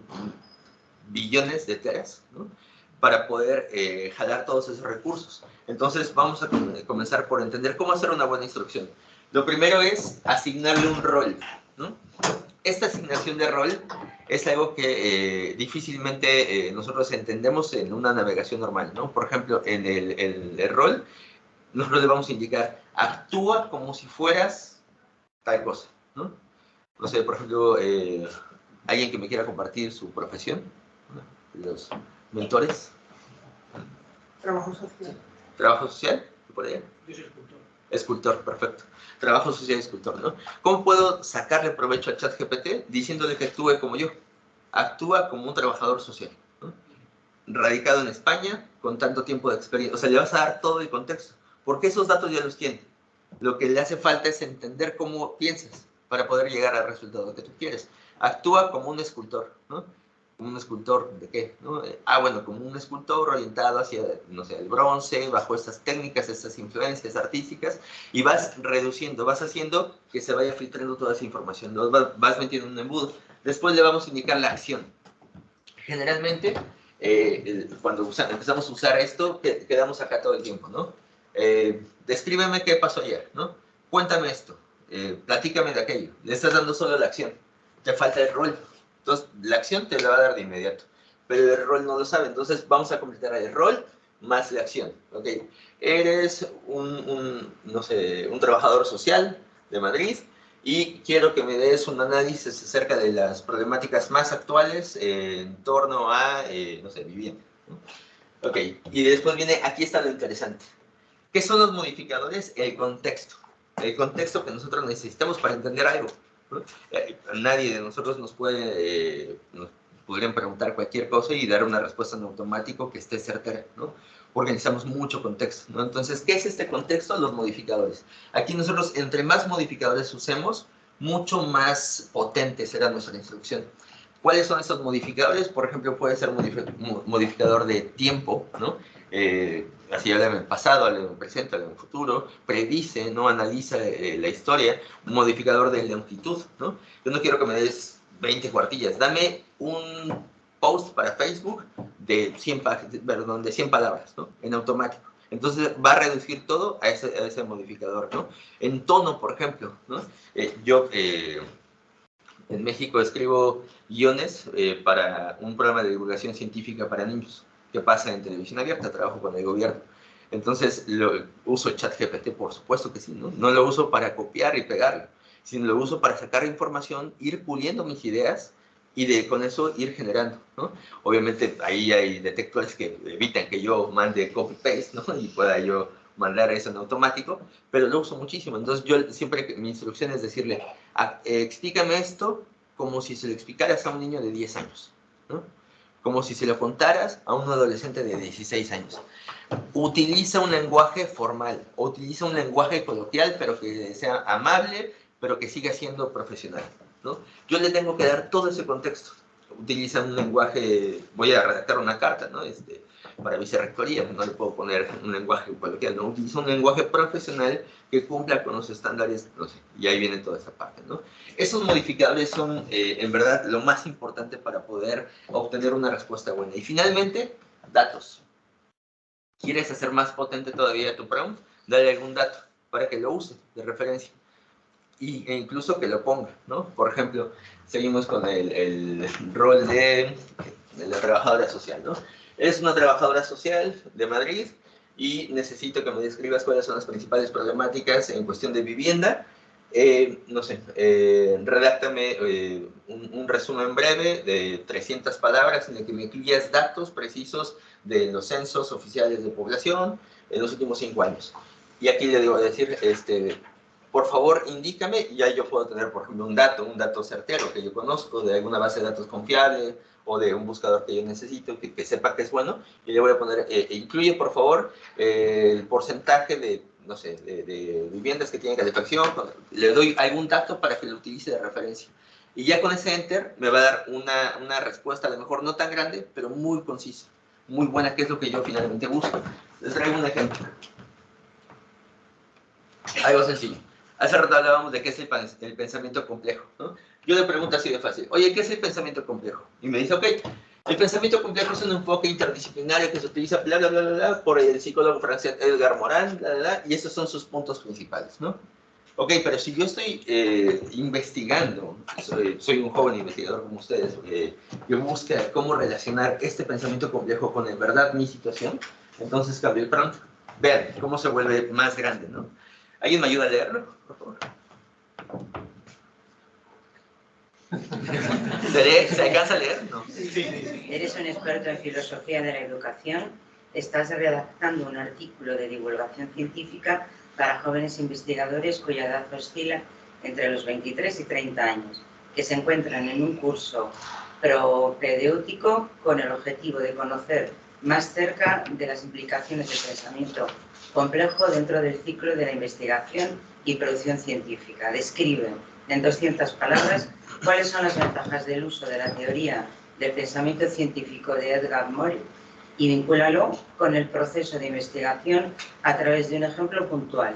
billones de teras, ¿no? Para poder jalar todos esos recursos. Entonces vamos a comenzar por entender cómo hacer una buena instrucción. Lo primero es asignarle un rol, ¿no? Esta asignación de rol es algo que difícilmente nosotros entendemos en una navegación normal, ¿no? Por ejemplo, en el rol, nosotros le vamos a indicar, actúa como si fueras tal cosa, ¿no? No sé, por ejemplo, alguien que me quiera compartir su profesión, ¿no? Los mentores. Trabajo social. ¿Trabajo social? ¿Por allá? Yo soy escultor. Escultor, perfecto. Trabajo social y escultor, ¿no? ¿Cómo puedo sacarle provecho a ChatGPT diciéndole que actúe como yo? Actúa como un trabajador social, ¿no? Radicado en España, con tanto tiempo de experiencia. O sea, le vas a dar todo el contexto. Porque esos datos ya los tiene. Lo que le hace falta es entender cómo piensas para poder llegar al resultado que tú quieres. Actúa como un escultor, ¿no? ¿Como un escultor de qué? ¿No? Bueno, como un escultor orientado hacia, no sé, el bronce, bajo estas técnicas, estas influencias artísticas, y vas reduciendo, vas haciendo que se vaya filtrando toda esa información, ¿no? Vas metiendo en un embudo. Después le vamos a indicar la acción. Generalmente, cuando empezamos a usar esto, quedamos acá todo el tiempo, ¿no? Descríbeme qué pasó ayer, ¿no? Cuéntame esto, platícame de aquello. Le estás dando solo la acción, te falta el rol. Entonces, la acción te la va a dar de inmediato, pero el rol no lo sabe. Entonces, vamos a completar el rol más la acción, ¿ok? Eres no sé, un trabajador social de Madrid y quiero que me des un análisis acerca de las problemáticas más actuales en torno a, no sé, vivienda, ¿no? Ok, y después viene, aquí está lo interesante. ¿Qué son los modificadores? El contexto. El contexto que nosotros necesitamos para entender algo, ¿no? Nadie de nosotros nos pudieran preguntar cualquier cosa y dar una respuesta en automático que esté certera, ¿no? Porque necesitamos mucho contexto, ¿no? Entonces, ¿qué es este contexto? Los modificadores. Aquí nosotros, entre más modificadores usemos, mucho más potente será nuestra instrucción. ¿Cuáles son esos modificadores? Por ejemplo, puede ser modificador de tiempo, ¿no? Así habla en el pasado, habla en el presente, habla en el futuro, predice, ¿no? Analiza la historia. Un modificador de longitud, ¿no? Yo no quiero que me des 20 cuartillas, dame un post para Facebook de 100 palabras, ¿no? En automático. Entonces va a reducir todo a ese modificador, ¿no? En tono, por ejemplo, ¿no? Yo en México escribo guiones para un programa de divulgación científica para niños que pasa en televisión abierta, trabajo con el gobierno. Entonces, uso ChatGPT, por supuesto que sí, ¿no? No lo uso para copiar y pegarlo, sino lo uso para sacar información, ir puliendo mis ideas y con eso ir generando, ¿no? Obviamente, ahí hay detectores que evitan que yo mande copy-paste, ¿no? Y pueda yo mandar eso en automático, pero lo uso muchísimo. Entonces, yo siempre, mi instrucción es decirle, explícame esto como si se lo explicaras a un niño de 10 años, ¿no? Como si se lo contaras a un adolescente de 16 años. Utiliza un lenguaje formal, utiliza un lenguaje coloquial, pero que sea amable, pero que siga siendo profesional, ¿no? Yo le tengo que dar todo ese contexto. Utiliza un lenguaje, voy a redactar una carta, ¿no? Para vicerrectoría, no le puedo poner un lenguaje coloquial, no, utiliza un lenguaje profesional que cumpla con los estándares, no sé, y ahí viene toda esa parte, ¿no? Esos modificadores son, en verdad, lo más importante para poder obtener una respuesta buena. Y finalmente, datos. ¿Quieres hacer más potente todavía tu prompt? Dale algún dato para que lo use de referencia. E incluso que lo ponga, ¿no? Por ejemplo, seguimos con el rol de la trabajadora social, ¿no? Eres una trabajadora social de Madrid y necesito que me describas cuáles son las principales problemáticas en cuestión de vivienda. No sé, redáctame un resumen breve de 300 palabras en el que me incluyas datos precisos de los censos oficiales de población en los últimos 5 años. Y aquí le debo decir, por favor, indícame, y ya yo puedo tener, por ejemplo, un dato certero que yo conozco de alguna base de datos confiable o de un buscador que yo necesito, que sepa que es bueno, y le voy a poner, incluye, por favor, el porcentaje de, no sé, de viviendas que tienen calefacción, le doy algún dato para que lo utilice de referencia. Y ya con ese enter me va a dar una respuesta, a lo mejor no tan grande, pero muy concisa, muy buena, que es lo que yo finalmente busco. Les traigo un ejemplo. Algo sencillo. Hace rato hablábamos de qué es el pensamiento complejo, ¿no? Yo le pregunto así de fácil, oye, ¿qué es el pensamiento complejo? Y me dice, ok, el pensamiento complejo es un enfoque interdisciplinario que se utiliza, bla, bla, bla, bla, bla, por el psicólogo francés Edgar Morin, bla, bla, bla, y esos son sus puntos principales, ¿no? Ok, pero si yo estoy investigando, soy un joven investigador como ustedes, yo busco cómo relacionar este pensamiento complejo con, en verdad, mi situación, entonces cambio el prompt. Vean cómo se vuelve más grande, ¿no? ¿Alguien me ayuda a leerlo, por favor? ¿Se alcanza a leer? No. Eres un experto en filosofía de la educación estás redactando un artículo de divulgación científica para jóvenes investigadores cuya edad oscila entre los 23 y 30 años, que se encuentran en un curso propedéutico con el objetivo de conocer más cerca de las implicaciones del pensamiento complejo dentro del ciclo de la investigación y producción científica. Describe en 200 palabras cuáles son las ventajas del uso de la teoría del pensamiento científico de Edgar Morin y vincúlalo con el proceso de investigación a través de un ejemplo puntual.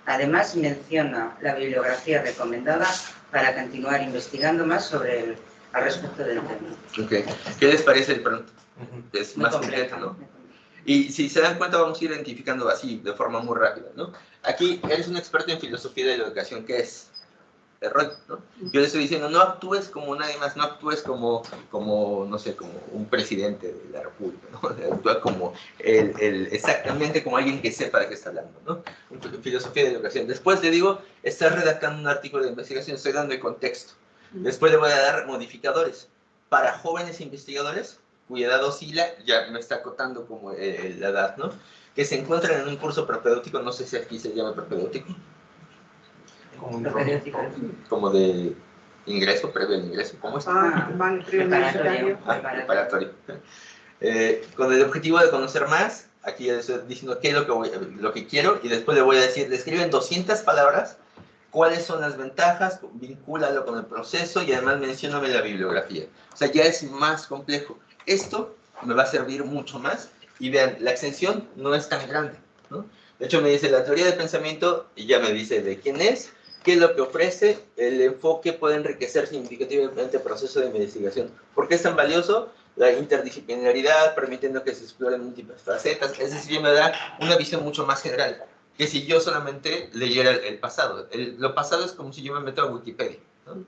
Además, menciona la bibliografía recomendada para continuar investigando más al respecto del tema. Okay. ¿Qué les parece el pronto? Es Muy más completo, completo, ¿no? Y si se dan cuenta, vamos a ir identificando así, de forma muy rápida, ¿no? Aquí eres un experto en filosofía de la educación, ¿qué es? Error, ¿no? Yo le estoy diciendo, no actúes como nadie más, no actúes como no sé, como un presidente de la república, ¿no? Actúa como exactamente como alguien que sepa de qué está hablando, ¿no? Filosofía de la educación. Después le digo, estás redactando un artículo de investigación, estoy dando el contexto. Después le voy a dar modificadores. Para jóvenes investigadores, cuya edad oscila, ya me está acotando como la edad, ¿no? Que se encuentran en un curso propedéutico, no sé si aquí se llama propedéutico. Como de ingreso, previo al ingreso, ¿cómo es? Vale, Preparatorio. Preparatorio. Con el objetivo de conocer más, aquí ya estoy diciendo qué es lo que quiero, y después le voy a decir, describe en 200 palabras cuáles son las ventajas, vincúlalo con el proceso y además mencióname la bibliografía. O sea, ya es más complejo. Esto me va a servir mucho más, y vean, la extensión no es tan grande, ¿no? De hecho, me dice la teoría del pensamiento, y ya me dice de quién es, qué es lo que ofrece, el enfoque puede enriquecer significativamente el proceso de investigación. ¿Por qué es tan valioso? La interdisciplinaridad, permitiendo que se exploren múltiples facetas, es decir, me da una visión mucho más general, que si yo solamente leyera el pasado. Lo pasado es como si yo me meto a Wikipedia, ¿no?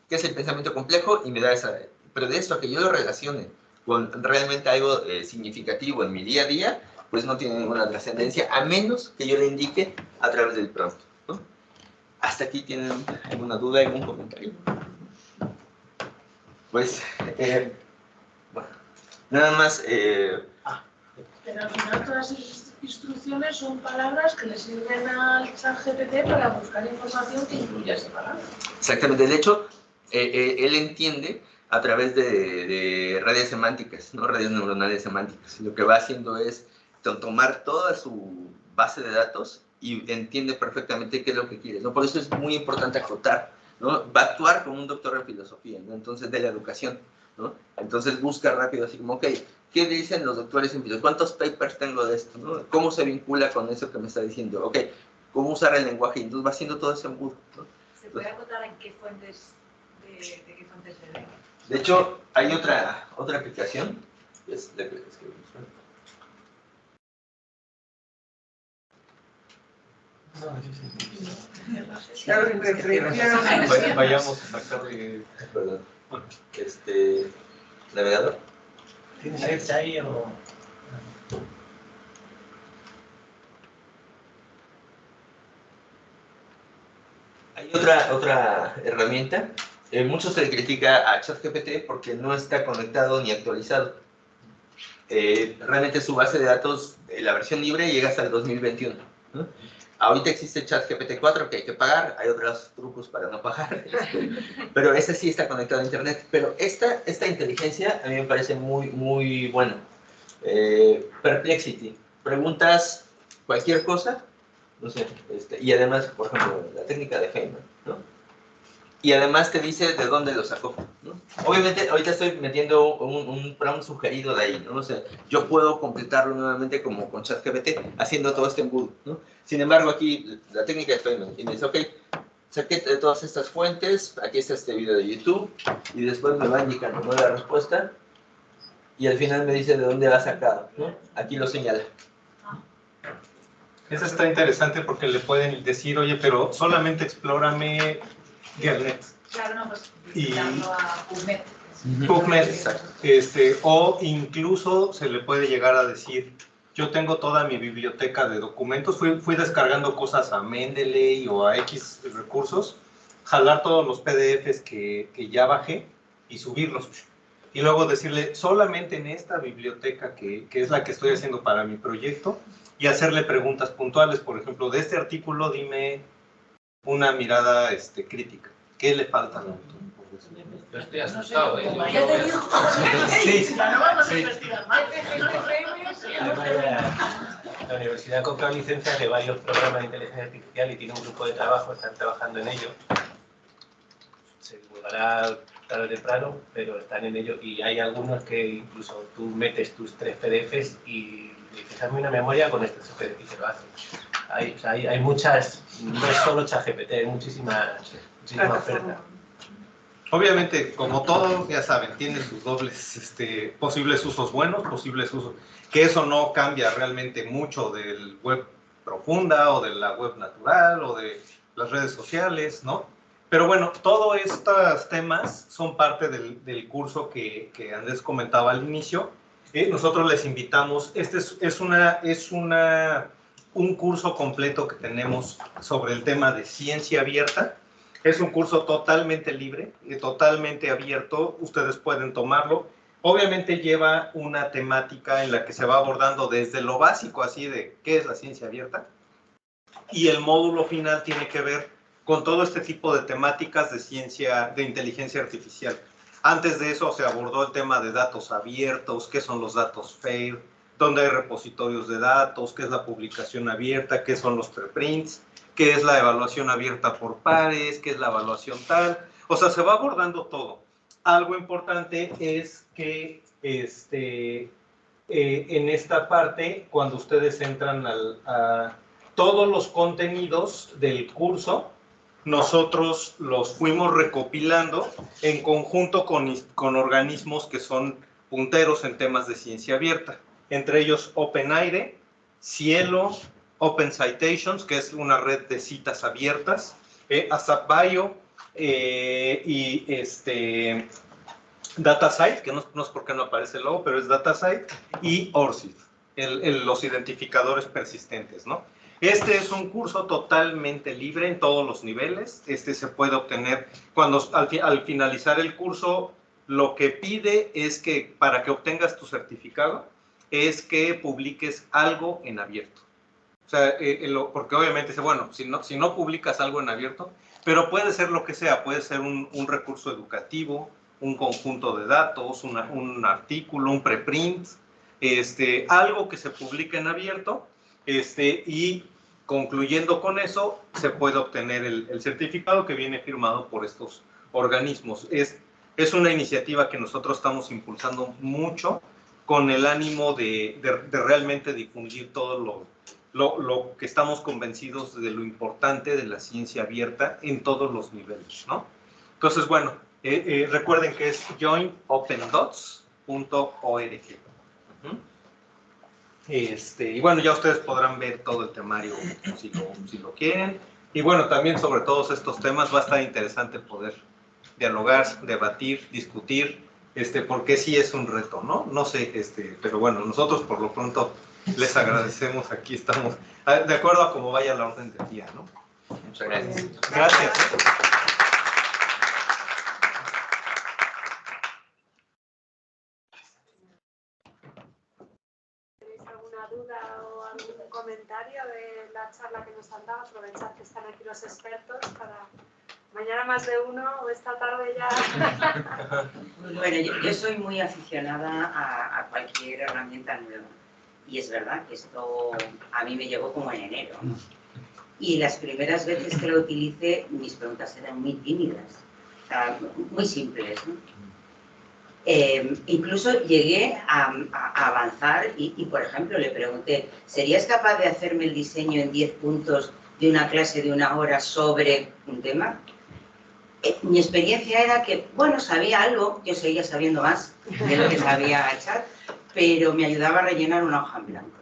¿Qué es el pensamiento complejo? Y me da esa... Pero de esto a que yo lo relacione con realmente algo significativo en mi día a día, pues no tiene ninguna trascendencia, a menos que yo le indique a través del prompt, ¿no? ¿Hasta aquí tienen alguna duda, algún comentario? Pues, bueno, nada más... Pero al final todas las instrucciones son palabras que le sirven al ChatGPT para buscar información que incluya esa palabra. Exactamente, de hecho, él entiende a través de redes semánticas, ¿no? Redes neuronales semánticas. Lo que va haciendo es tomar toda su base de datos y entiende perfectamente qué es lo que quiere, ¿no? Por eso es muy importante acotar, ¿no? Va a actuar como un doctor en filosofía, ¿no? Entonces, de la educación, ¿no? Entonces busca rápido, así como, ok, ¿qué dicen los doctores en filosofía? ¿Cuántos papers tengo de esto, ¿no? ¿Cómo se vincula con eso que me está diciendo? Ok, ¿cómo usar el lenguaje? Entonces va haciendo todo ese embudo, ¿no? ¿Se puede acotar en qué fuentes, de qué fuentes se lee? De hecho, hay otra aplicación, que es la que escribimos. Vayamos a sacar de... Perdón. Navegador. ¿Tienes Edge ahí o...? Hay otra herramienta. Mucho se le critica a ChatGPT porque no está conectado ni actualizado. Realmente su base de datos, la versión libre, llega hasta el 2021, ¿no? Ahorita existe ChatGPT 4 que hay que pagar, hay otros trucos para no pagar, pero ese sí está conectado a internet. Pero esta inteligencia a mí me parece muy, muy buena. Perplexity, preguntas cualquier cosa, no sé, y además, por ejemplo, la técnica de Feynman, ¿no? Y además te dice de dónde lo sacó, ¿no? Obviamente, ahorita estoy metiendo un prompt sugerido de ahí, ¿no? O sea, yo puedo completarlo nuevamente como con ChatGPT, haciendo todo este embudo, ¿no? Sin embargo, aquí la técnica de Feynman, y me dice, ok, saqué de todas estas fuentes, aquí está este video de YouTube, y después me va indicando, ¿no?, la respuesta, y al final me dice de dónde va sacado, ¿no? Aquí lo señala. Eso está interesante porque le pueden decir, oye, pero solamente explórame Gernet. Claro, no, pues Y- dando a PubMed. PubMed, Exacto. O incluso se le puede llegar a decir, yo tengo toda mi biblioteca de documentos, fui descargando cosas a Mendeley o a X recursos, jalar todos los PDFs que ya bajé y subirlos. y luego decirle solamente en esta biblioteca que es la que estoy haciendo para mi proyecto, y hacerle preguntas puntuales. Por ejemplo, de este artículo dime una mirada crítica. ¿Qué le falta al autor? Yo estoy asustado, ¿eh? Ya te digo. Sí. Ya no vamos a investigar más. La universidad ha comprado licencias de varios programas de inteligencia artificial y tiene un grupo de trabajo, están trabajando en ello. Se divulgará tarde o temprano, pero están en ello. Y hay algunos que incluso tú metes tus 3 PDFs y dices, hazme una memoria con estos PDF y se lo hacen. Hay muchas, no es solo ChatGPT, hay muchísima oferta. Obviamente, como todo, ya saben, tiene sus dobles posibles usos buenos, posibles usos, que eso no cambia realmente mucho del web profunda o de la web natural o de las redes sociales, ¿no? Pero bueno, todos estos temas son parte del curso que Andrés comentaba al inicio. Nosotros les invitamos, es un curso completo que tenemos sobre el tema de ciencia abierta. Es un curso totalmente libre, totalmente abierto, ustedes pueden tomarlo. Obviamente lleva una temática en la que se va abordando desde lo básico, así de qué es la ciencia abierta, y el módulo final tiene que ver con todo este tipo de temáticas de ciencia, de inteligencia artificial. Antes de eso se abordó el tema de datos abiertos, qué son los datos FAIR, dónde hay repositorios de datos, qué es la publicación abierta, qué son los preprints, qué es la evaluación abierta por pares, qué es la evaluación tal. O sea, se va abordando todo. Algo importante es que en esta parte, cuando ustedes entran a todos los contenidos del curso, nosotros los fuimos recopilando en conjunto con organismos que son punteros en temas de ciencia abierta. Entre ellos OpenAIRE, Cielo, Open Citations, que es una red de citas abiertas, ASAPBio y DataCite, que no es porque no aparece el logo, pero es DataCite, y ORCID, los identificadores persistentes, ¿no? Este es un curso totalmente libre en todos los niveles. Se puede obtener al finalizar el curso. Lo que pide es que para que obtengas tu certificado es que publiques algo en abierto. O sea, porque obviamente dice, bueno, si no publicas algo en abierto, pero puede ser lo que sea, puede ser un recurso educativo, un conjunto de datos, un artículo, un preprint, algo que se publique en abierto, y concluyendo con eso, se puede obtener el certificado que viene firmado por estos organismos. Es una iniciativa que nosotros estamos impulsando mucho con el ánimo de realmente difundir todo lo que estamos convencidos de lo importante de la ciencia abierta en todos los niveles, ¿no? Entonces, bueno, recuerden que es joinOpenDots.org. Y bueno, ya ustedes podrán ver todo el temario si lo quieren. Y bueno, también sobre todos estos temas va a estar interesante poder dialogar, debatir, discutir, porque sí es un reto, ¿no? No sé, pero bueno, nosotros por lo pronto les agradecemos, aquí estamos, de acuerdo a cómo vaya la orden del día, ¿no? Muchas gracias. Gracias. ¿Tenéis alguna duda o algún comentario de la charla que nos han dado? Aprovechad que están aquí los expertos para mañana más de uno o esta tarde ya. Bueno, yo soy muy aficionada a cualquier herramienta nueva. Y es verdad que esto a mí me llegó como en enero, ¿no? Y las primeras veces que lo utilicé, mis preguntas eran muy tímidas, o sea, muy simples, ¿no? Incluso llegué a avanzar y, por ejemplo, le pregunté, ¿serías capaz de hacerme el diseño en 10 puntos de una clase de 1 hora sobre un tema? Mi experiencia era que, bueno, sabía algo, yo seguía sabiendo más de lo que sabía echar, pero me ayudaba a rellenar una hoja en blanco.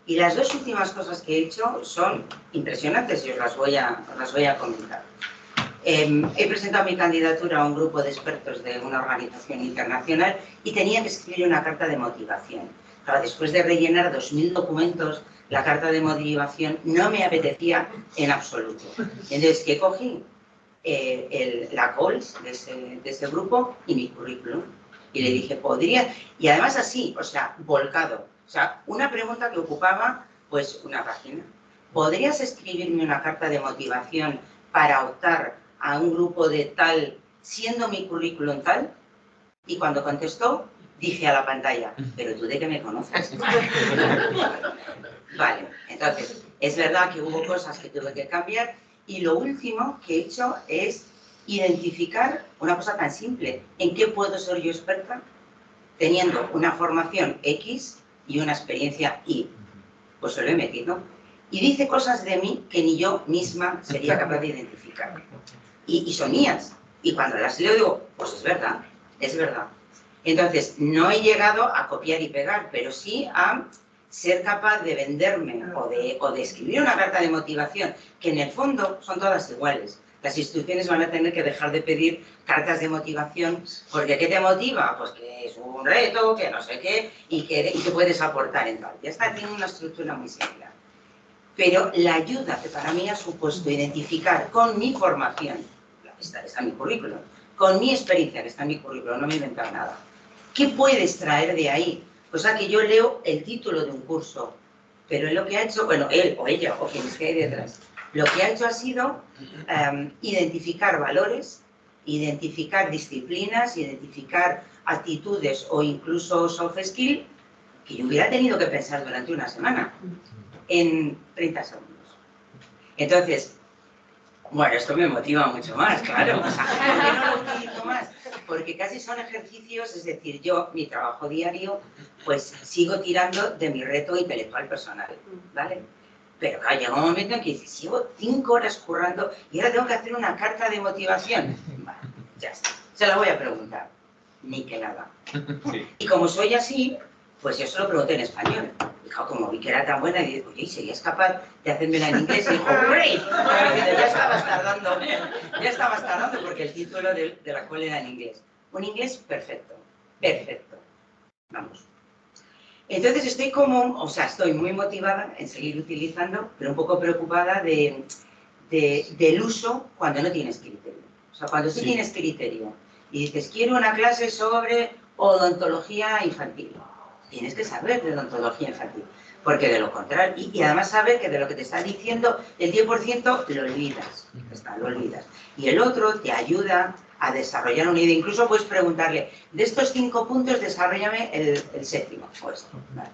Y las 2 últimas cosas que he hecho son impresionantes y os las voy a comentar. He presentado mi candidatura a un grupo de expertos de una organización internacional y tenía que escribir una carta de motivación. Claro, después de rellenar 2000 documentos, la carta de motivación no me apetecía en absoluto. Entonces, ¿qué cogí? La calls de ese grupo y mi currículum. Y le dije, podría, y además así, o sea, volcado. O sea, una pregunta que ocupaba, pues, una página. ¿Podrías escribirme una carta de motivación para optar a un grupo de tal, siendo mi currículum tal? Y cuando contestó, dije a la pantalla, ¿pero tú de qué me conoces? Vale, entonces, es verdad que hubo cosas que tuve que cambiar y lo último que he hecho es identificar una cosa tan simple. ¿En qué puedo ser yo experta? Teniendo una formación X y una experiencia Y. Pues se lo he metido. Y dice cosas de mí que ni yo misma sería capaz de identificar. Y son mías. Y cuando las leo digo, pues es verdad, es verdad. Entonces, no he llegado a copiar y pegar, pero sí a ser capaz de venderme o de escribir una carta de motivación, que en el fondo son todas iguales. Las instituciones van a tener que dejar de pedir cartas de motivación, porque ¿qué te motiva? Pues que es un reto, que no sé qué, y que puedes aportar en tal. Ya está, tiene una estructura muy similar. Pero la ayuda que para mí ha supuesto identificar con mi formación, está en mi currículum, con mi experiencia que está en mi currículum, no me he inventado nada. ¿Qué puedes traer de ahí? Pues a que yo leo el título de un curso, pero él lo que ha hecho, bueno, él o ella o quien esté ahí detrás, lo que ha hecho ha sido identificar valores, identificar disciplinas, identificar actitudes o incluso soft skill que yo hubiera tenido que pensar durante una semana en 30 segundos. Entonces, bueno, esto me motiva mucho más, claro. O sea, ¿por qué no lo utilizo más? Porque casi son ejercicios, es decir, yo, mi trabajo diario, pues sigo tirando de mi reto intelectual personal, ¿vale? Pero claro, llega un momento en que dices, llevo 5 horas currando y ahora tengo que hacer una carta de motivación. Vale, ya está. Se la voy a preguntar. Ni que nada. Sí. Y como soy así, pues yo se lo pregunté en español. Y claro, como vi que era tan buena, y dije, oye, ¿serías capaz de hacérmela en inglés? Y dijo, great. Ya estabas tardando porque el título de la cual era en inglés. Un inglés perfecto, perfecto. Vamos. Entonces estoy estoy muy motivada en seguir utilizando, pero un poco preocupada del uso cuando no tienes criterio. O sea, cuando sí tienes criterio y dices, quiero una clase sobre odontología infantil. Tienes que saber de odontología infantil, porque de lo contrario, y además saber que de lo que te está diciendo, el 10% lo olvidas, lo olvidas. Y el otro te ayuda a desarrollar una idea. Incluso puedes preguntarle, de estos 5 puntos, desarrollame el 7º. Pues, vale.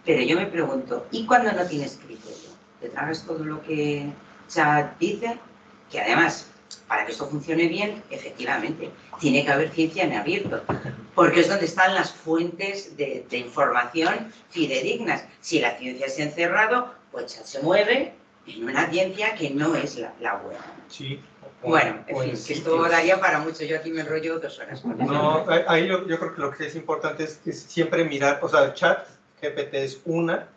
Pero yo me pregunto, ¿y cuando no tienes criterio? ¿Te tragas todo lo que Chat dice? Que además, para que esto funcione bien, efectivamente, tiene que haber ciencia en abierto, porque es donde están las fuentes de información fidedignas. Si la ciencia se ha encerrado, pues Chat se mueve en una ciencia que no es la buena. Sí. Bueno, en fin, que esto daría para mucho. Yo aquí me enrollo 2 horas. No, ahí yo creo que lo que es importante es siempre mirar, o sea, ChatGPT es una,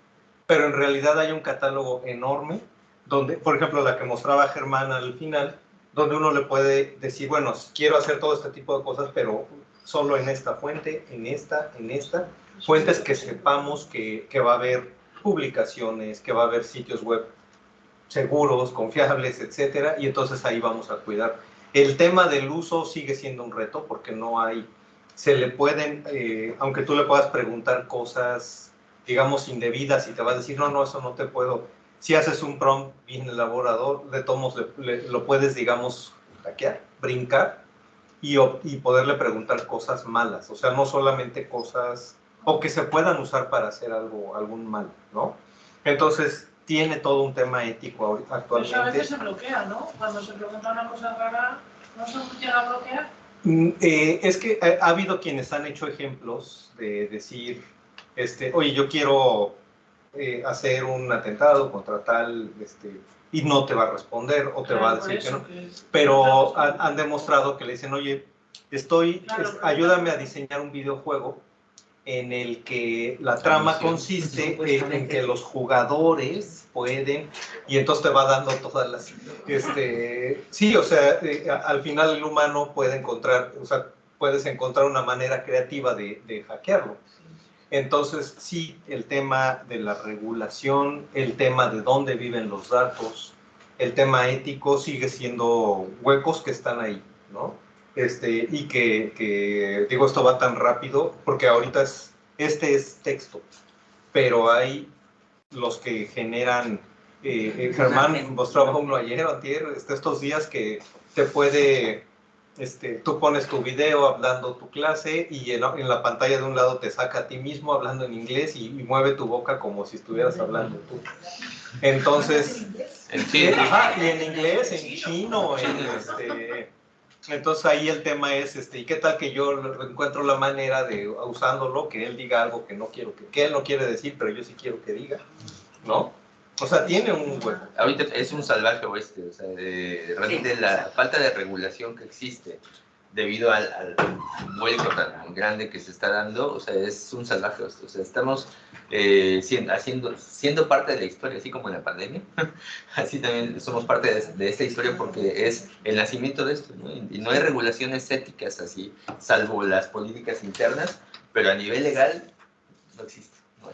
pero en realidad hay un catálogo enorme, donde, por ejemplo, la que mostraba Germán al final, donde uno le puede decir, bueno, quiero hacer todo este tipo de cosas, pero solo en esta fuente, en esta, fuentes que sepamos que va a haber publicaciones, que va a haber sitios web seguros, confiables, etcétera, y entonces ahí vamos a cuidar. El tema del uso sigue siendo un reto porque no hay, se le pueden, aunque tú le puedas preguntar cosas, digamos, indebidas y te va a decir, no, eso no te puedo. Si haces un prompt bien elaborado, de tomos lo puedes, digamos, hackear, brincar y poderle preguntar cosas malas, o sea, no solamente cosas, o que se puedan usar para hacer algún mal, ¿no? Entonces, tiene todo un tema ético actualmente. Pero a veces se bloquea, ¿no? Cuando se pregunta una cosa rara, ¿no se llega a bloquear? Es que ha habido quienes han hecho ejemplos de decir, oye, yo quiero hacer un atentado contra tal, y no te va a responder o te va a decir que no. Pero han demostrado que le dicen, oye, ayúdame a diseñar un videojuego en el que la trama consiste en que los jugadores pueden, y entonces te va dando todas las... sí, o sea, al final el humano puede encontrar, o sea, puedes encontrar una manera creativa de hackearlo. Entonces, sí, el tema de la regulación, el tema de dónde viven los datos, el tema ético sigue siendo huecos que están ahí, ¿no? y que digo, esto va tan rápido, porque ahorita este es texto, pero hay los que generan, Germán mostraba uno ayer o antier, estos días que te puede, tú pones tu video hablando tu clase y en la pantalla de un lado te saca a ti mismo hablando en inglés y mueve tu boca como si estuvieras hablando tú. Entonces, y en inglés, en chino, entonces ahí el tema es, ¿y qué tal que yo encuentro la manera de, usándolo, que él diga algo que no quiero, que él no quiere decir, pero yo sí quiero que diga, ¿no? O sea, tiene un hueco. Ahorita es un salvaje oeste, o sea, realmente la falta de regulación que existe debido al vuelco tan grande que se está dando, o sea, es un salvaje oeste, o sea, estamos siendo parte de la historia, así como en la pandemia, así también somos parte de esta historia porque es el nacimiento de esto, ¿no? Y no hay regulaciones éticas así, salvo las políticas internas, pero a nivel legal no existe. ¿No?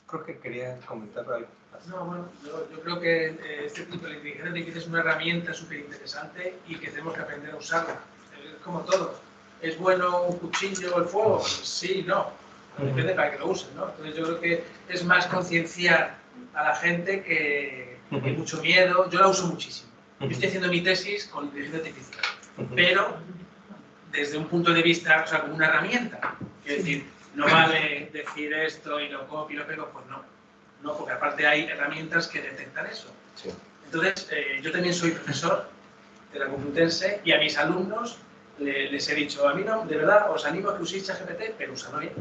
Creo que quería comentar algo. No, bueno, yo creo que este tipo de inteligencia artificial es una herramienta súper interesante y que tenemos que aprender a usarla. Es como todo. ¿Es bueno un cuchillo, el fuego? Sí, no. Depende para que lo usen, ¿no? Entonces yo creo que es más concienciar a la gente que hay mucho miedo. Yo la uso muchísimo. Yo estoy haciendo mi tesis con inteligencia artificial, pero desde un punto de vista, o sea, como una herramienta. Es decir, no vale decir esto y lo copio y lo pego, pues no. No, porque aparte hay herramientas que detectan eso. Sí. Entonces, yo también soy profesor de la Complutense y a mis alumnos les he dicho, a mí no, de verdad, os animo a que uséis ChatGPT, pero úsalo bien.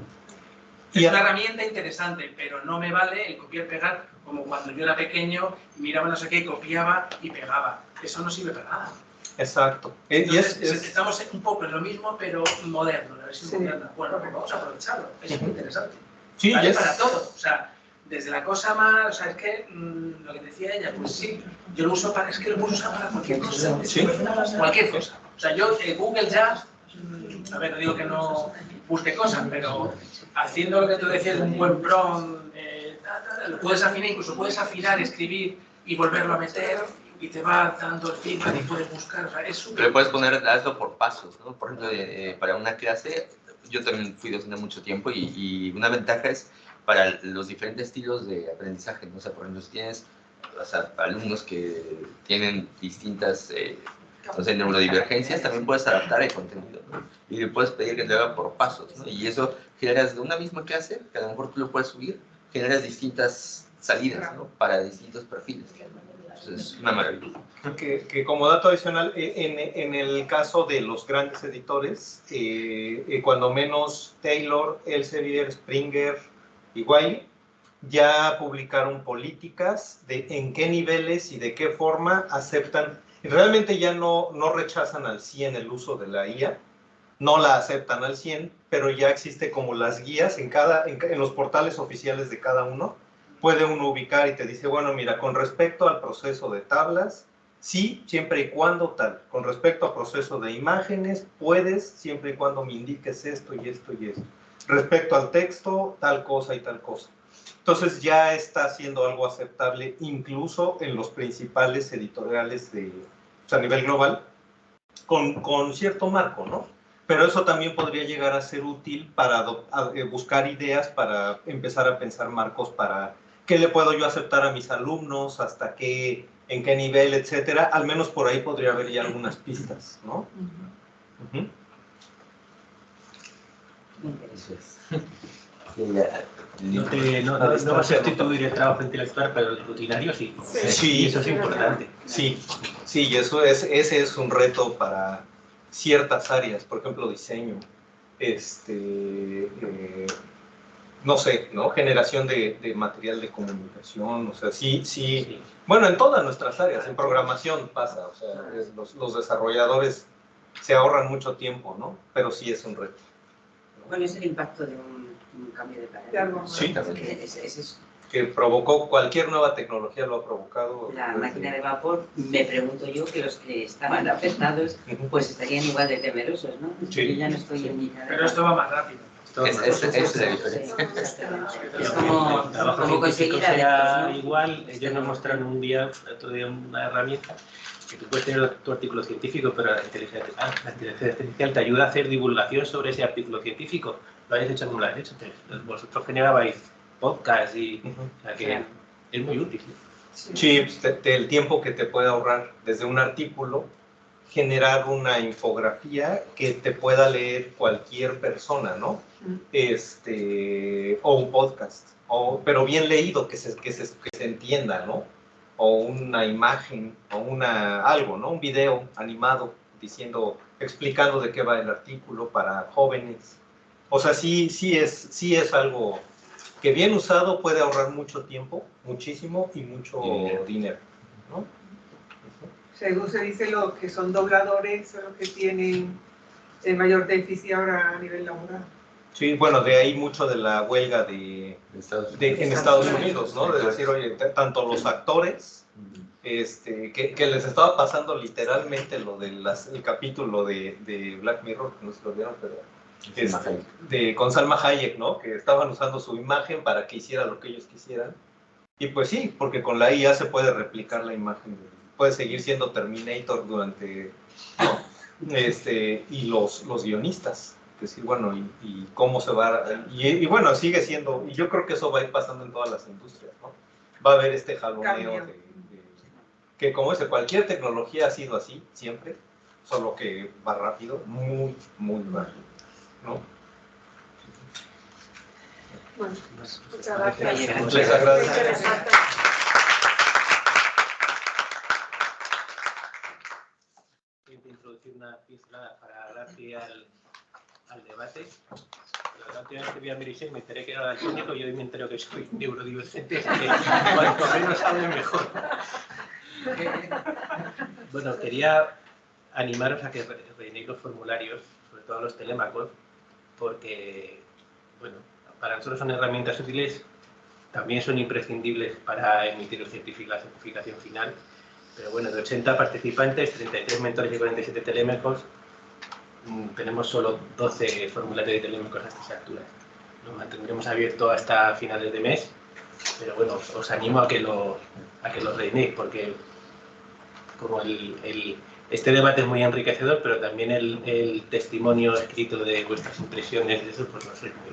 Es una herramienta interesante, pero no me vale el copiar-pegar como cuando yo era pequeño y miraba no sé qué, copiaba y pegaba. Eso no sirve para nada. Exacto. Entonces, estamos un poco en lo mismo, pero moderno, la versión moderna. Bueno, pues vamos a aprovecharlo, es muy interesante. Sí, vale para todo, o sea, desde la cosa más, o sea, es que lo que decía ella, pues sí, yo lo uso para, es que lo puedo usar para cualquier cosa, ¿sí? Cualquier cosa. O sea, yo Google ya, a ver, no digo que no busque cosas, pero haciendo lo que tú decías, un buen prompt, lo puedes afinar, incluso puedes afinar, escribir y volverlo a meter y te va dando el feedback y puedes buscar, o sea, es súper... Pero puedes poner, hazlo por pasos, ¿no? Por ejemplo, para una clase, yo también fui docente mucho tiempo y una ventaja es para los diferentes estilos de aprendizaje, ¿no? O sea, por ejemplo, si tienes alumnos que tienen distintas neurodivergencias, también puedes adaptar el contenido, ¿no? Y le puedes pedir que te haga por pasos, ¿no? Y eso generas de una misma clase, que a lo mejor tú lo puedes subir, generas distintas salidas, ¿no? Para distintos perfiles. Entonces, es una maravilla. Que como dato adicional, en el caso de los grandes editores, cuando menos Taylor, Elsevier, Springer y Wiley ya publicaron políticas de en qué niveles y de qué forma aceptan, realmente ya no rechazan al 100 el uso de la IA, no la aceptan al 100, pero ya existe como las guías en los portales oficiales de cada uno, puede uno ubicar y te dice, bueno, mira, con respecto al proceso de tablas, sí, siempre y cuando tal, con respecto al proceso de imágenes, puedes, siempre y cuando me indiques esto y esto y esto. Respecto al texto, tal cosa y tal cosa. Entonces ya está siendo algo aceptable incluso en los principales editoriales a nivel global, con cierto marco, ¿no? Pero eso también podría llegar a ser útil para buscar ideas, para empezar a pensar marcos para qué le puedo yo aceptar a mis alumnos, hasta qué, en qué nivel, etcétera. Al menos por ahí podría haber ya algunas pistas, ¿no? No va a sustituir el trabajo intelectual, pero el rutinario sí. Sí, y eso es importante. Sí, y ese es un reto para ciertas áreas, por ejemplo, diseño, no sé, ¿no? Generación de material de comunicación, o sea, sí. Bueno, en todas nuestras áreas, en programación pasa, o sea, los desarrolladores se ahorran mucho tiempo, ¿no? Pero sí es un reto. ¿Cuál es el impacto de un cambio de paradigma? Sí, Es que provocó, cualquier nueva tecnología lo ha provocado. La máquina de vapor, me pregunto yo que los que estaban afectados pues estarían igual de temerosos, ¿no? Sí. Yo ya no estoy en mi cadena. Pero esto va más rápido. Esa es la diferencia. Es como, el trabajo como científico conseguir sea adeptos, ¿no? igual. Ellos nos mostraron otro día una herramienta que tú puedes tener tu artículo científico, pero la inteligencia artificial te ayuda a hacer divulgación sobre ese artículo científico. Lo habéis hecho como lo habéis hecho. Vosotros generabais podcast y o sea que es muy útil. Sí, el tiempo que te puede ahorrar desde un artículo, generar una infografía que te pueda leer cualquier persona, ¿no? O un podcast, pero bien leído, que se entienda, ¿no? O una imagen, o algo, ¿no? Un video animado explicando de qué va el artículo para jóvenes. O sea, sí es algo que bien usado puede ahorrar mucho tiempo, muchísimo, y mucho dinero, ¿no? Según se dice, los que son dobladores son los que tienen el mayor déficit ahora a nivel laboral. Sí, bueno, de ahí mucho de la huelga en Estados Unidos, ¿no? De decir, oye, tanto los actores, que les estaba pasando literalmente lo del el capítulo de Black Mirror, que no se lo vieron, pero con Salma Hayek, ¿no? Que estaban usando su imagen para que hiciera lo que ellos quisieran. Y pues sí, porque con la IA se puede replicar la imagen, puede seguir siendo Terminator durante, ¿no? Y los guionistas. Decir, bueno, y cómo se va, y bueno, sigue siendo, y yo creo que eso va a ir pasando en todas las industrias, ¿no? Va a haber este jaloneo que como dice, cualquier tecnología ha sido así, siempre, solo que va rápido, muy, muy rápido, ¿no? Bueno, muchas gracias. Muchas gracias. Introducir una pincelada para dar pie al debate. La última vez que vi a Merisel me enteré que era daltónico y hoy me entero que soy neurodivergente, que cuanto menos hable mejor. Bueno, quería animaros a que rellenéis los formularios, sobre todo los telémacos, porque, bueno, para nosotros son herramientas útiles, también son imprescindibles para emitir la certificación final, pero bueno, de 80 participantes, 33 mentores y 47 telémacos, tenemos solo 12 formularios de telémacos a estas alturas. Lo mantendremos abierto hasta finales de mes, pero bueno, os animo a que lo rellenéis, porque como este debate es muy enriquecedor, pero también el testimonio escrito de vuestras impresiones de eso, pues nos es muy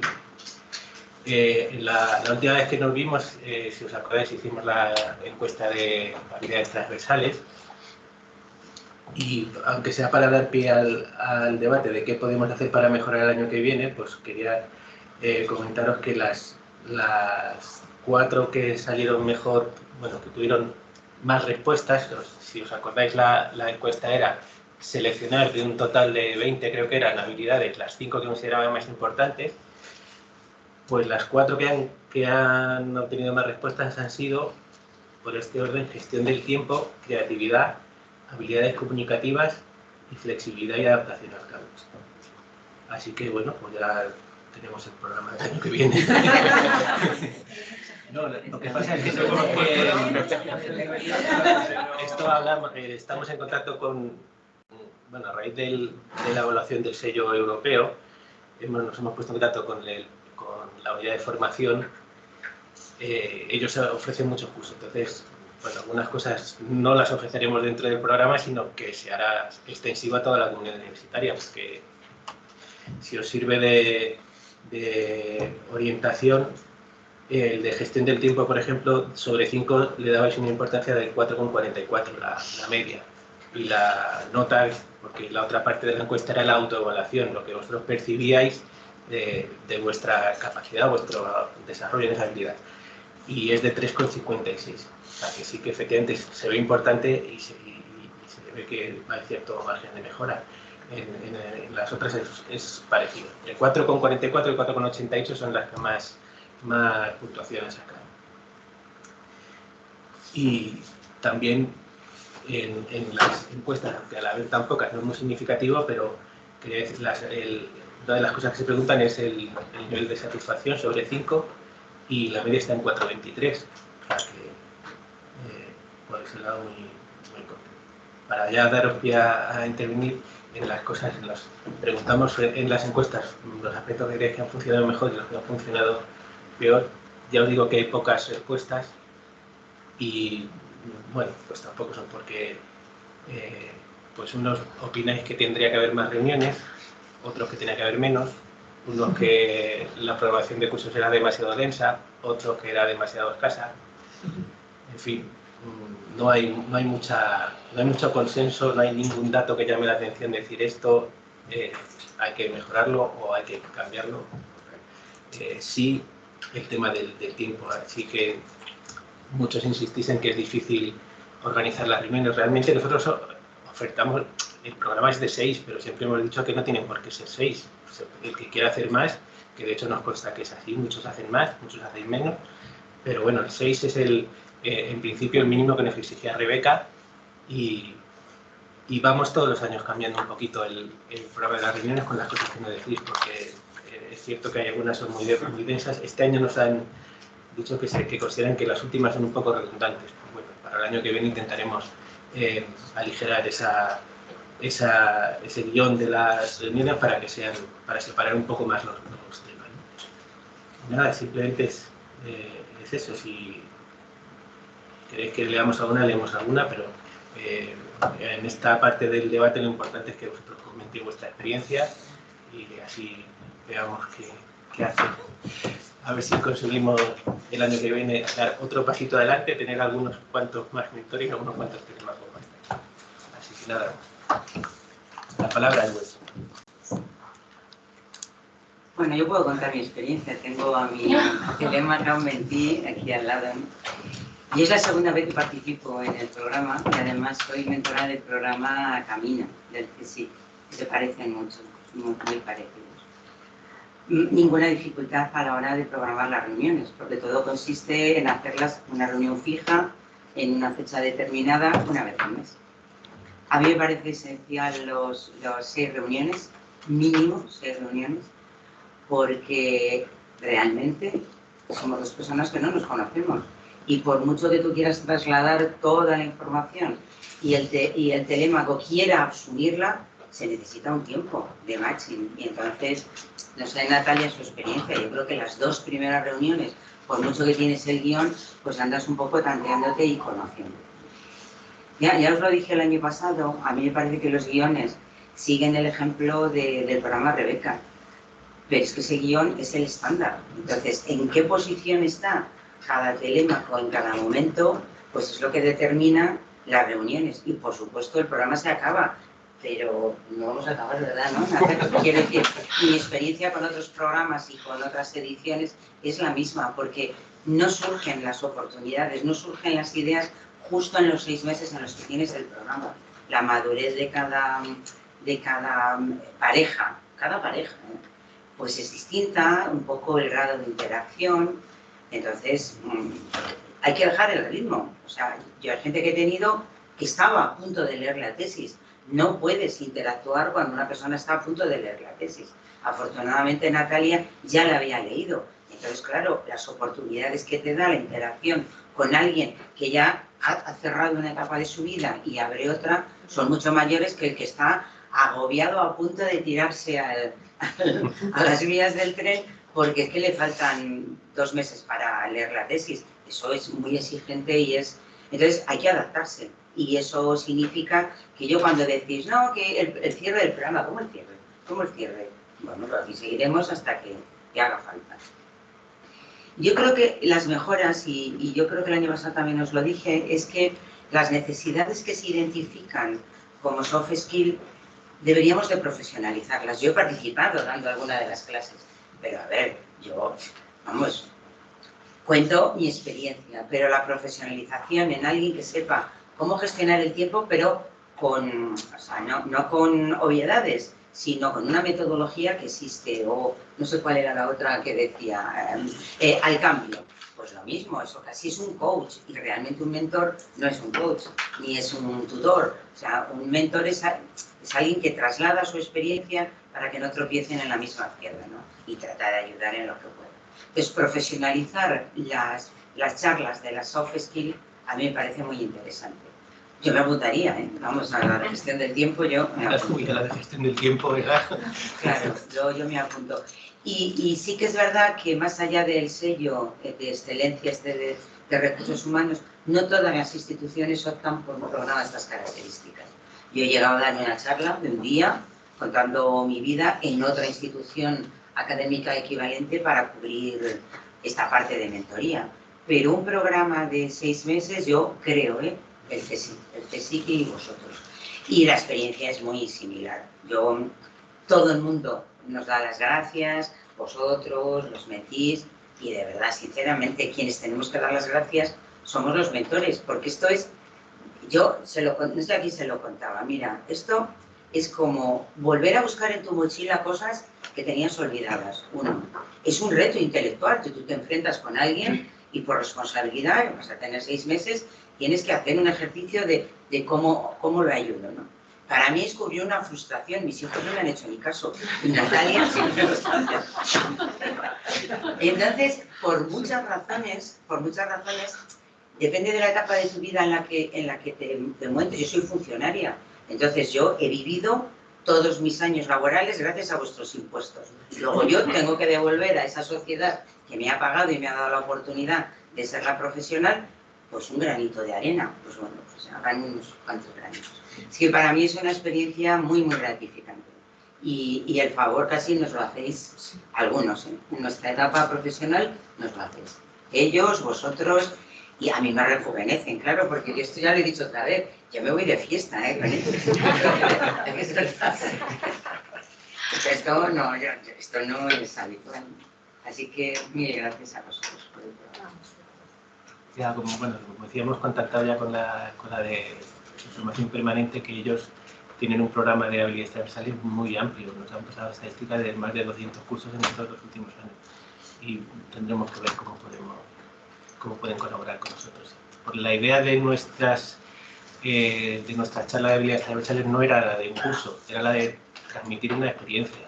bien. La última vez que nos vimos, si os acordáis, hicimos la encuesta de habilidades transversales. Y aunque sea para dar pie al debate de qué podemos hacer para mejorar el año que viene, pues quería comentaros que las 4 que salieron mejor, bueno, que tuvieron más respuestas, si os acordáis la encuesta era seleccionar de un total de 20, creo que eran habilidades, las 5 que consideraban más importantes, pues las 4 que han obtenido más respuestas han sido, por este orden, gestión del tiempo, creatividad, habilidades comunicativas y flexibilidad y adaptación al cambio. Así que bueno, pues ya tenemos el programa del año que viene. No, lo que pasa es que esto hablamos, estamos en contacto con, bueno, a raíz de la evaluación del sello europeo, nos hemos puesto en contacto con la unidad de formación. Ellos ofrecen muchos cursos, entonces, bueno, algunas cosas no las ofreceremos dentro del programa, sino que se hará extensivo a toda la comunidad universitaria, porque si os sirve de orientación, el de gestión del tiempo, por ejemplo, sobre 5 le dabais una importancia del 4,44, la media. Y la nota, porque la otra parte de la encuesta era la autoevaluación, lo que vosotros percibíais de vuestra capacidad, vuestro desarrollo en esa habilidad. Y es de 3,56. O sea, que sí que efectivamente se ve importante y se ve que hay cierto margen de mejora. En las otras es parecido. El 4,44 y el 4,88 son las que más puntuaciones sacan. Y también en las encuestas, aunque a la vez tan pocas, no es muy significativo, pero una de las cosas que se preguntan es el nivel de satisfacción sobre 5 y la media está en 4,23. O sea que por ese lado muy contento. Para ya daros pie a intervenir, en las cosas, preguntamos en las encuestas los aspectos que creéis que han funcionado mejor y los que han funcionado peor. Ya os digo que hay pocas respuestas y, bueno, pues tampoco son porque pues unos opináis que tendría que haber más reuniones, otros que tenía que haber menos, unos que la programación de cursos era demasiado densa, otros que era demasiado escasa. En fin, no hay mucho consenso, no hay ningún dato que llame la atención de decir esto hay que mejorarlo o hay que cambiarlo. Sí, el tema del tiempo, así que muchos insistís en que es difícil organizar las reuniones. Realmente nosotros ofertamos, el programa es de 6, pero siempre hemos dicho que no tienen por qué ser 6. El que quiera hacer más, que de hecho nos consta que es así, muchos hacen más, muchos hacen menos, pero bueno, el 6 es en principio el mínimo que nos exigía Rebeca y vamos todos los años cambiando un poquito el programa de las reuniones con las cosas que no decís, porque es cierto que hay algunas son muy densas. Este año nos han dicho que consideran que las últimas son un poco redundantes. Pues bueno, para el año que viene intentaremos aligerar ese guión de las reuniones para separar un poco más los temas, ¿no? Nada, simplemente es eso. Si queréis que leamos alguna, pero en esta parte del debate lo importante es que vosotros comentéis vuestra experiencia y así veamos qué hacen. A ver si conseguimos el año que viene dar otro pasito adelante, tener algunos cuantos más mentores y algunos cuantos temas más. Así que nada, la palabra es vuestra. Bueno, yo puedo contar mi experiencia. Tengo a mi Telema Mentí aquí al lado. Y es la segunda vez que participo en el programa y además soy mentora del programa Camina, del CSIC, que se parecen mucho, muy parecidos. Ninguna dificultad a la hora de programar las reuniones, porque todo consiste en hacerlas una reunión fija, en una fecha determinada, una vez al mes. A mí me parece esencial los 6 reuniones, mínimo 6 reuniones, porque realmente somos 2 personas que no nos conocemos. Y por mucho que tú quieras trasladar toda la información y el telémaco quiera asumirla, se necesita un tiempo de matching. Y entonces, no sé, Natalia, su experiencia, yo creo que las 2 primeras reuniones, por mucho que tienes el guión, pues andas un poco tanteándote y conociendo. Ya os lo dije el año pasado, a mí me parece que los guiones siguen el ejemplo del programa Rebeca, pero es que ese guión es el estándar. Entonces, ¿en qué posición está cada telémaco en cada momento? Pues es lo que determina las reuniones. Y por supuesto el programa se acaba, pero no vamos a acabar, ¿verdad? ¿No? Quiero decir, mi experiencia con otros programas y con otras ediciones es la misma, porque no surgen las oportunidades, no surgen las ideas justo en los 6 meses en los que tienes el programa. La madurez de cada pareja, pues es distinta, un poco el grado de interacción. Entonces, hay que dejar el ritmo. O sea, yo hay gente que he tenido que estaba a punto de leer la tesis. No puedes interactuar cuando una persona está a punto de leer la tesis. Afortunadamente, Natalia ya la había leído. Entonces, claro, las oportunidades que te da la interacción con alguien que ya ha cerrado una etapa de su vida y abre otra, son mucho mayores que el que está agobiado a punto de tirarse a las vías del tren porque es que le faltan 2 meses para leer la tesis. Eso es muy exigente y es... Entonces hay que adaptarse. Y eso significa que yo cuando decís, no, que el cierre del programa, ¿cómo el cierre? ¿Cómo el cierre? Bueno, pues aquí seguiremos hasta que haga falta. Yo creo que las mejoras, y yo creo que el año pasado también os lo dije, es que las necesidades que se identifican como soft skill deberíamos de profesionalizarlas. Yo he participado dando alguna de las clases, pero a ver, yo, vamos, cuento mi experiencia, pero la profesionalización en alguien que sepa cómo gestionar el tiempo, pero con, o sea, no con obviedades, sino con una metodología que existe, o no sé cuál era la otra que decía, al cambio. Pues lo mismo, eso casi es un coach, y realmente un mentor no es un coach, ni es un tutor. O sea, un mentor es alguien que traslada su experiencia para que no tropiecen en la misma piedra, ¿no? Y trata de ayudar en lo que pueda. Entonces, profesionalizar las charlas de las soft skills a mí me parece muy interesante. Yo me apuntaría, ¿eh? Vamos, a la gestión del tiempo yo me La apunto. subida, la gestión del tiempo, ¿verdad? Claro, yo me apunto. Y sí que es verdad que más allá del sello de excelencia de recursos humanos, no todas las instituciones optan por un programa de estas características. Yo he llegado a dar una charla de un día contando mi vida en otra institución académica equivalente para cubrir esta parte de mentoría. Pero un programa de 6 meses, yo creo, el CSIC y vosotros. Y la experiencia es muy similar. Todo el mundo nos da las gracias, vosotros, los mentís, y de verdad, sinceramente, quienes tenemos que dar las gracias somos los mentores, porque esto es, no sé, aquí se lo contaba, mira, esto es como volver a buscar en tu mochila cosas que tenías olvidadas. Uno, es un reto intelectual, que tú te enfrentas con alguien y por responsabilidad, vas a tener 6 meses, tienes que hacer un ejercicio de cómo lo ayudo, ¿no? Para mí descubrió una frustración, mis hijos no me han hecho ni caso, y Natalia siempre lo está haciendo. Entonces, por muchas razones, depende de la etapa de tu vida en la que te muestres. Yo soy funcionaria, entonces yo he vivido todos mis años laborales gracias a vuestros impuestos. Luego yo tengo que devolver a esa sociedad que me ha pagado y me ha dado la oportunidad de ser la profesional, pues un granito de arena. Pues bueno, pues hagan unos cuantos granitos. Es que para mí es una experiencia muy, muy gratificante. Y el favor casi nos lo hacéis algunos, ¿eh? En nuestra etapa profesional nos lo hacéis. Ellos, vosotros, y a mí me rejuvenecen, claro, porque esto ya lo he dicho otra vez, yo me voy de fiesta, ¿eh? Con esto no es habitual. Así que mil gracias a vosotros por el programa. Ya, como decíamos, contactado ya con la de formación permanente, que ellos tienen un programa de habilidades transversales muy amplio. Nos han pasado estadísticas de más de 200 cursos en estos 2 últimos años. Y tendremos que ver cómo pueden colaborar con nosotros. Por la idea de nuestras charlas de habilidades transversales no era la de un curso, era la de transmitir una experiencia,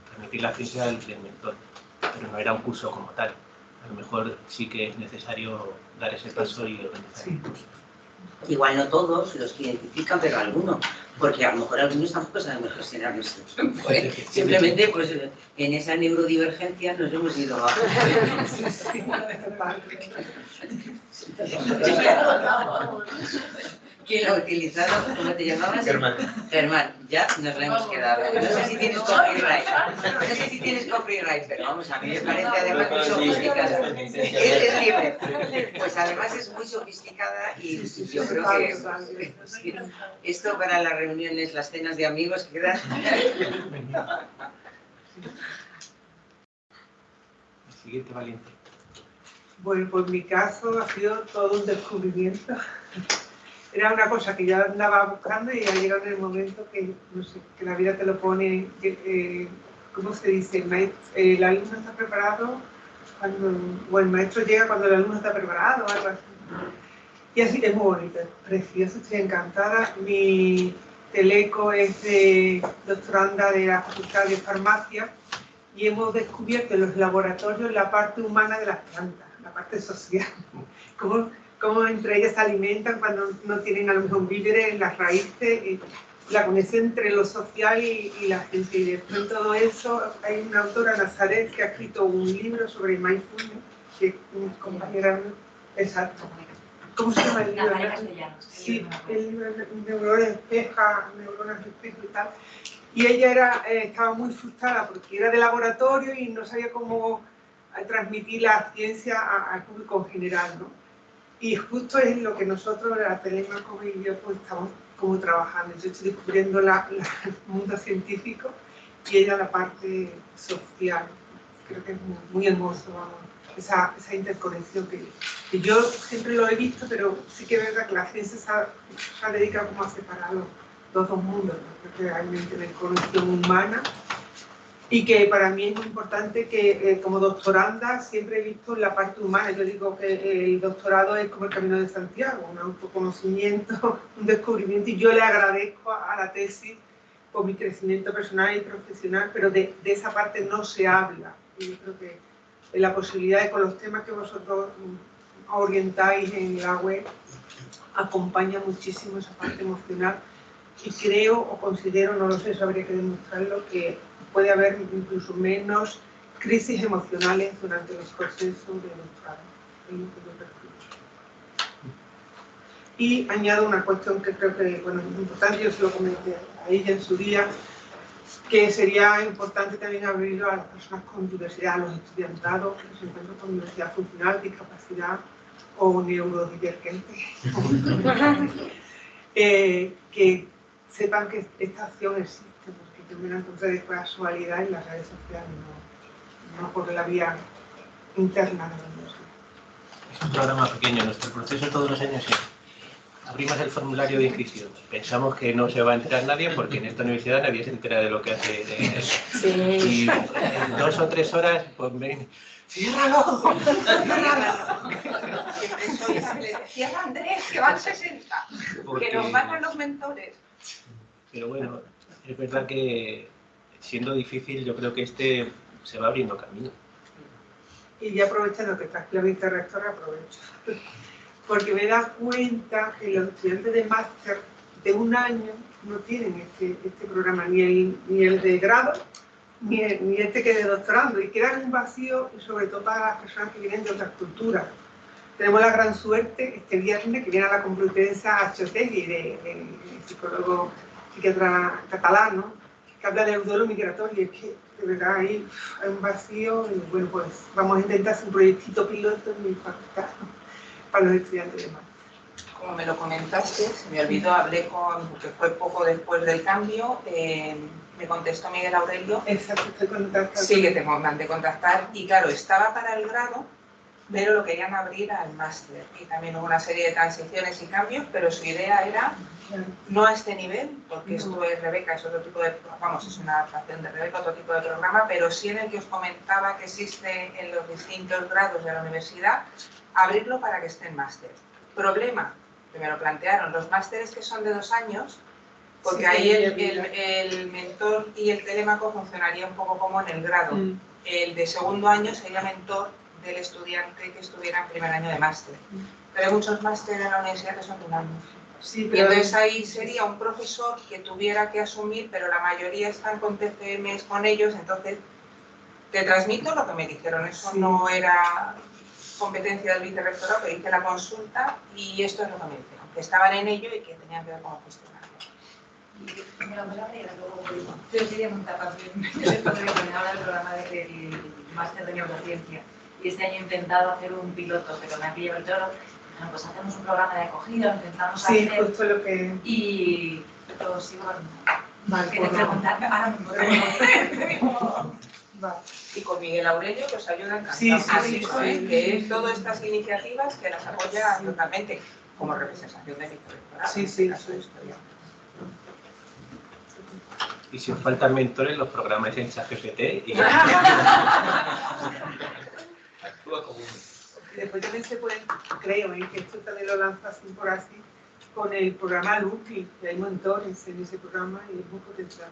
transmitir la experiencia del mentor, pero no era un curso como tal. A lo mejor sí que es necesario dar ese paso y organizar un curso. Igual no todos los que identifican, pero algunos, porque a lo mejor algunos tampoco sabemos gestionarnos. Simplemente, pues, en esa neurodivergencia nos hemos ido a... ¿Quién lo ha utilizado? ¿Cómo te llamabas? Germán. Germán, ya nos la hemos quedado. No sé si tienes copyright, pero vamos, a mí me parece además muy sofisticada. Es libre. Pues además es muy sofisticada y yo creo que esto para las reuniones, las cenas de amigos queda... El siguiente valiente. Bueno, pues mi caso ha sido todo un descubrimiento. Era una cosa que yo andaba buscando y ha llegado en el momento que, no sé, que la vida te lo pone, ¿cómo se dice? El alumno está preparado o el maestro llega cuando el alumno está preparado o algo así. Y así es muy bonito, es precioso, estoy encantada. Mi teleco es de doctoranda de la Facultad de Farmacia y hemos descubierto en los laboratorios la parte humana de las plantas, la parte social. Cómo entre ellas se alimentan cuando no tienen a lo mejor víveres, las raíces, la conexión entre lo social y la gente. Y después de todo eso, hay una autora, Nazaret, que ha escrito un libro sobre mindfulness, que es una compañera... Exacto. ¿Cómo se llama el libro? Sí, el libro Neuronas de espejo y tal. Y ella estaba muy frustrada porque era de laboratorio y no sabía cómo transmitir la ciencia al público en general, ¿no? Y justo es lo que nosotros, la Telemaco y yo, pues estamos como trabajando. Yo estoy descubriendo el mundo científico y ella la parte social. Creo que es muy hermoso, vamos, esa interconexión que yo siempre lo he visto, pero sí que es verdad que la ciencia se ha dedicado como a separar los dos mundos, ¿no? Creo que hay una interconexión humana. Y que para mí es muy importante que como doctoranda siempre he visto la parte humana. Yo digo que el doctorado es como el Camino de Santiago, un autoconocimiento, un descubrimiento, y yo le agradezco a la tesis por mi crecimiento personal y profesional, pero de esa parte no se habla. Y yo creo que la posibilidad de, con los temas que vosotros orientáis en la web, acompaña muchísimo esa parte emocional y creo o considero, no lo sé, eso habría que demostrarlo, que puede haber incluso menos crisis emocionales durante los procesos de doctorado. Y añado una cuestión que creo que bueno, es importante, yo se lo comenté a ella en su día, que sería importante también abrirlo a las personas con diversidad, a los estudiantados que se encuentran con diversidad funcional, discapacidad o neurodivergente, que sepan que esta acción existe, porque yo me la encontré de casualidad en las redes sociales, no por la vía interna de la universidad. Es un programa pequeño, nuestro proceso todos los años es: abrimos el formulario de inscripción. Pensamos que no se va a enterar nadie porque en esta universidad nadie se entera de lo que hace. Sí. Y en 2 o 3 horas, pues ven, ¡ciérralo! Cierra Andrés, que van 60, Porque... que nos matan los mentores. Pero bueno, es verdad que siendo difícil, yo creo que este se va abriendo camino. Y ya aprovechando que está aquí la vicerrectora, aprovecho. Porque me da cuenta que los estudiantes de máster de un año no tienen este programa, ni el de grado, ni este que de doctorado, y quedan un vacío, sobre todo para las personas que vienen de otras culturas. Tenemos la gran suerte este viernes que viene a la Complutense Achotegui, de psicólogo psiquiatra catalán, ¿no?, que habla del duelo migratorio. Es que de verdad ahí hay un vacío y bueno, pues vamos a intentar hacer un proyectito piloto en mi facultad para los estudiantes de máster. Como me lo comentaste, se me olvidó, hablé con, que fue poco después del cambio, me contestó Miguel Aurelio. Exacto, estoy contactando. Sí, que te mandé contactar, y claro, estaba para el grado, pero lo querían abrir al máster, y también hubo una serie de transiciones y cambios, pero su idea era no a este nivel, porque esto es Rebeca, es otro tipo de, vamos, es una adaptación de Rebeca, otro tipo de programa, pero sí en el que os comentaba que existe en los distintos grados de la universidad, abrirlo para que esté en máster. Problema, que me lo plantearon, los másteres que son de 2 años, porque sí, ahí el mentor y el telémaco funcionaría un poco como en el grado. El de segundo año sería mentor del estudiante que estuviera en primer año de máster. Pero hay muchos másteres en la universidad que son de 1 año. Sí, pero... Y entonces ahí sería un profesor que tuviera que asumir, pero la mayoría están con TCMs con ellos, entonces te transmito lo que me dijeron, eso sí. No era competencia del vicerrectorado, que hice la consulta y esto es lo que me dijeron, que estaban en ello y que tenían que ver cómo gestionarlo. Yo quería montar también, yo soy coordinadora del programa del máster de neurociencia y este año he intentado hacer un piloto, pero me ha pillado el toro. Bueno, pues hacemos un programa de acogida, intentamos hacer... Sí, justo lo que... Y todo sigo... Vale, ¿Quieres preguntarme? Ahora mismo tengo... Vale. Y con Miguel Aurelio que os ayudan sí, que es todas estas iniciativas que las apoya totalmente como representación de mi doctorado. Sí. Y si os faltan mentores, los programas en ChatGPT y... Actúa como un... Y después también se puede, creo, que esto también lo lanza así por así, con el programa Lupi, que hay mentores en ese programa y es muy potencial.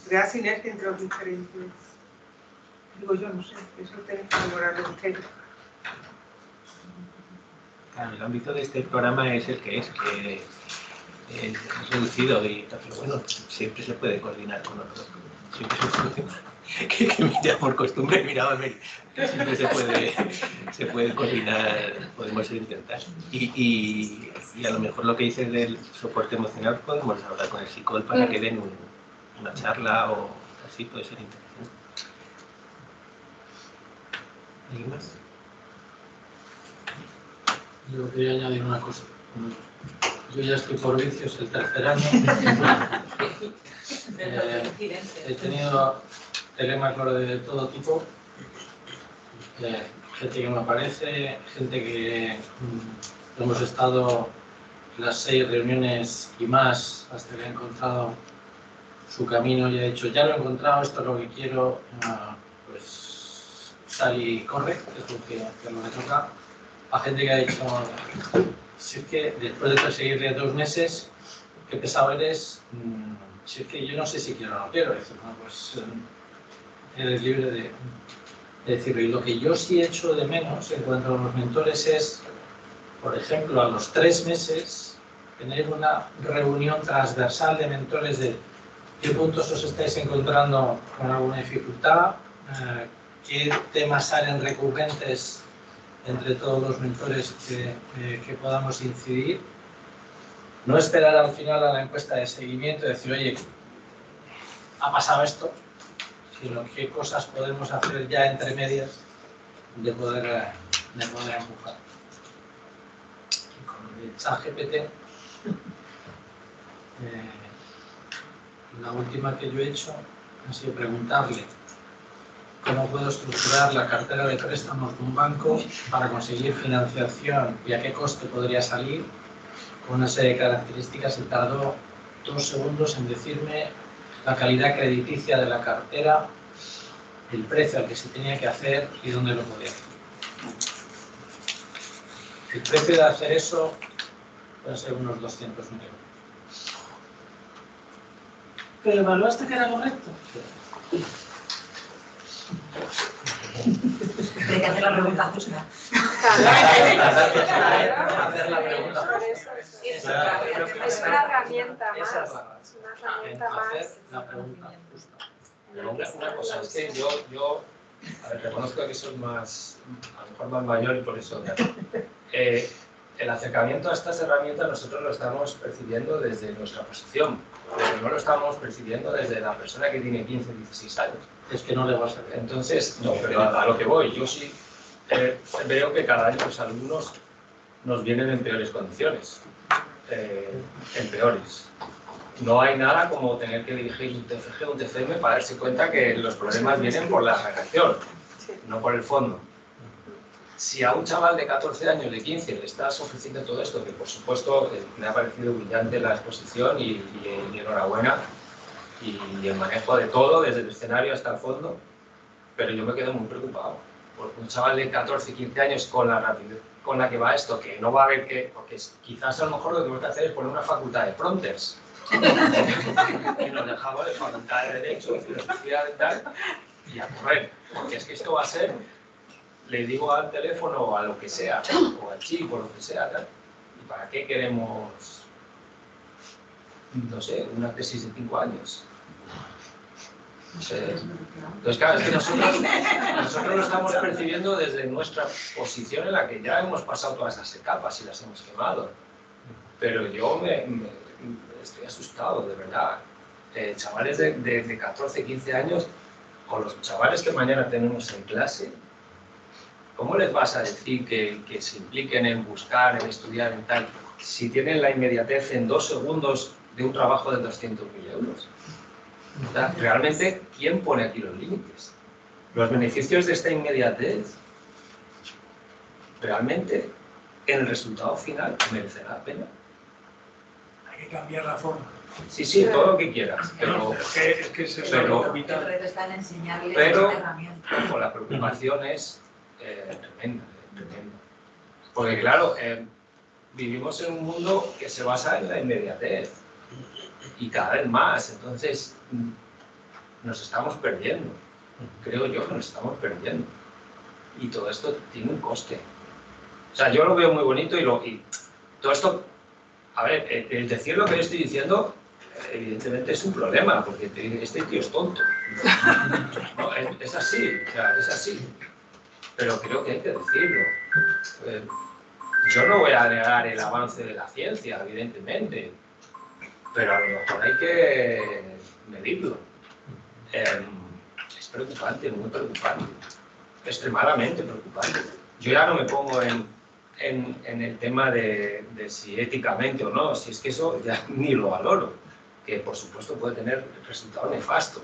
Crea sinergia entre los diferentes. Digo yo, no sé, eso tenéis que valorarlo ustedes. Claro, el ámbito de este programa es el que es es reducido, pero bueno, siempre se puede coordinar con otros. Siempre se puede, que ya por costumbre, mira, siempre se puede coordinar, podemos intentar. Y a lo mejor lo que dices del soporte emocional, podemos hablar con el psicólogo para que den una charla o así, puede ser interesante. ¿Alguien más? Yo quería añadir una cosa. Yo ya estoy por vicios el 3er año. He tenido telémacro de todo tipo. Gente que me aparece, gente que hemos estado en las 6 reuniones y más hasta que he encontrado su camino y he dicho, ya lo he encontrado, esto es lo que quiero, pues sal y corre, que es lo que me toca. A gente que ha dicho, si es que después de perseguirle 2 meses, qué pesado eres, si es que yo no sé si quiero o no quiero. Decir, bueno, pues eres libre de decirlo. Y lo que yo sí echo de menos en cuanto a los mentores es por ejemplo, a los 3 meses, tener una reunión transversal de mentores de qué puntos os estáis encontrando con alguna dificultad, qué temas salen recurrentes entre todos los mentores que podamos incidir. No esperar al final a la encuesta de seguimiento y decir, oye, ha pasado esto, sino qué cosas podemos hacer ya entre medias de poder empujar. Y con el ChatGPT, la última que yo he hecho ha sido preguntarle cómo puedo estructurar la cartera de préstamos de un banco para conseguir financiación y a qué coste podría salir, con una serie de características, y tardó 2 segundos en decirme la calidad crediticia de la cartera, el precio al que se tenía que hacer y dónde lo podía hacer. El precio de hacer eso puede ser unos 200.000 euros. ¿Pero evaluaste que era correcto? Hay que hacer la pregunta justa. Hacer la pregunta. Es una herramienta más. Esa es la Es una herramienta hacer más. la pregunta justa. Pero una cosa, es que yo a ver, reconozco que soy más, a lo mejor más mayor y por eso el acercamiento a estas herramientas nosotros lo estamos percibiendo desde nuestra posición, pero no lo estamos percibiendo desde la persona que tiene 15, 16 años. Es que no le vas a ver. Entonces, no, pero a lo que voy, yo sí veo que cada año los alumnos nos vienen en peores condiciones, en peores. No hay nada como tener que dirigir un TFG o un TCM para darse cuenta que los problemas vienen por la redacción, no por el fondo. Si a un chaval de 14 años, de 15, le estás ofreciendo todo esto, que por supuesto me ha parecido brillante la exposición y enhorabuena, y el manejo de todo, desde el escenario hasta el fondo, pero yo me quedo muy preocupado. Porque un chaval de 14, 15 años con la rapidez con la que va esto, que no va a haber que, porque quizás a lo mejor lo que tenemos que hacer es poner una facultad de prompters, y nos dejamos de facultad de Derecho, de Filosofía y tal, y a correr, porque es que esto va a ser, le digo al teléfono o a lo que sea, o al chip o lo que sea, tal, ¿y para qué queremos, no sé, una tesis de 5 años? No sé. Entonces, claro, es que nosotros lo estamos percibiendo desde nuestra posición en la que ya hemos pasado todas esas etapas y las hemos quemado. Pero yo estoy asustado, de verdad. Chavales de 14, 15 años, con los chavales que mañana tenemos en clase, ¿cómo les vas a decir que se impliquen en buscar, en estudiar, en tal, si tienen la inmediatez en 2 segundos de un trabajo de 200.000 euros? O sea, realmente, ¿quién pone aquí los límites? Los beneficios de esta inmediatez, realmente, en el resultado final, ¿merecerá la pena? Hay que cambiar la forma. Sí, sí, todo lo que quieras, pero... Es que se El reto está en enseñarles esta herramienta. Ojo, la preocupación es tremenda, tremenda. Porque claro, vivimos en un mundo que se basa en la inmediatez. Y cada vez más, entonces nos estamos perdiendo, creo yo que nos estamos perdiendo, y todo esto tiene un coste. O sea, yo lo veo muy bonito y todo esto, a ver, el decir lo que le estoy diciendo, evidentemente es un problema, porque este tío es tonto. No, es así, o sea, es así, pero creo que hay que decirlo. Yo no voy a negar el avance de la ciencia, evidentemente, pero a lo mejor hay que medirlo. Es preocupante, muy preocupante, extremadamente preocupante. Yo ya no me pongo en el tema de si éticamente o no, si es que eso ya ni lo valoro, que por supuesto puede tener resultados nefastos.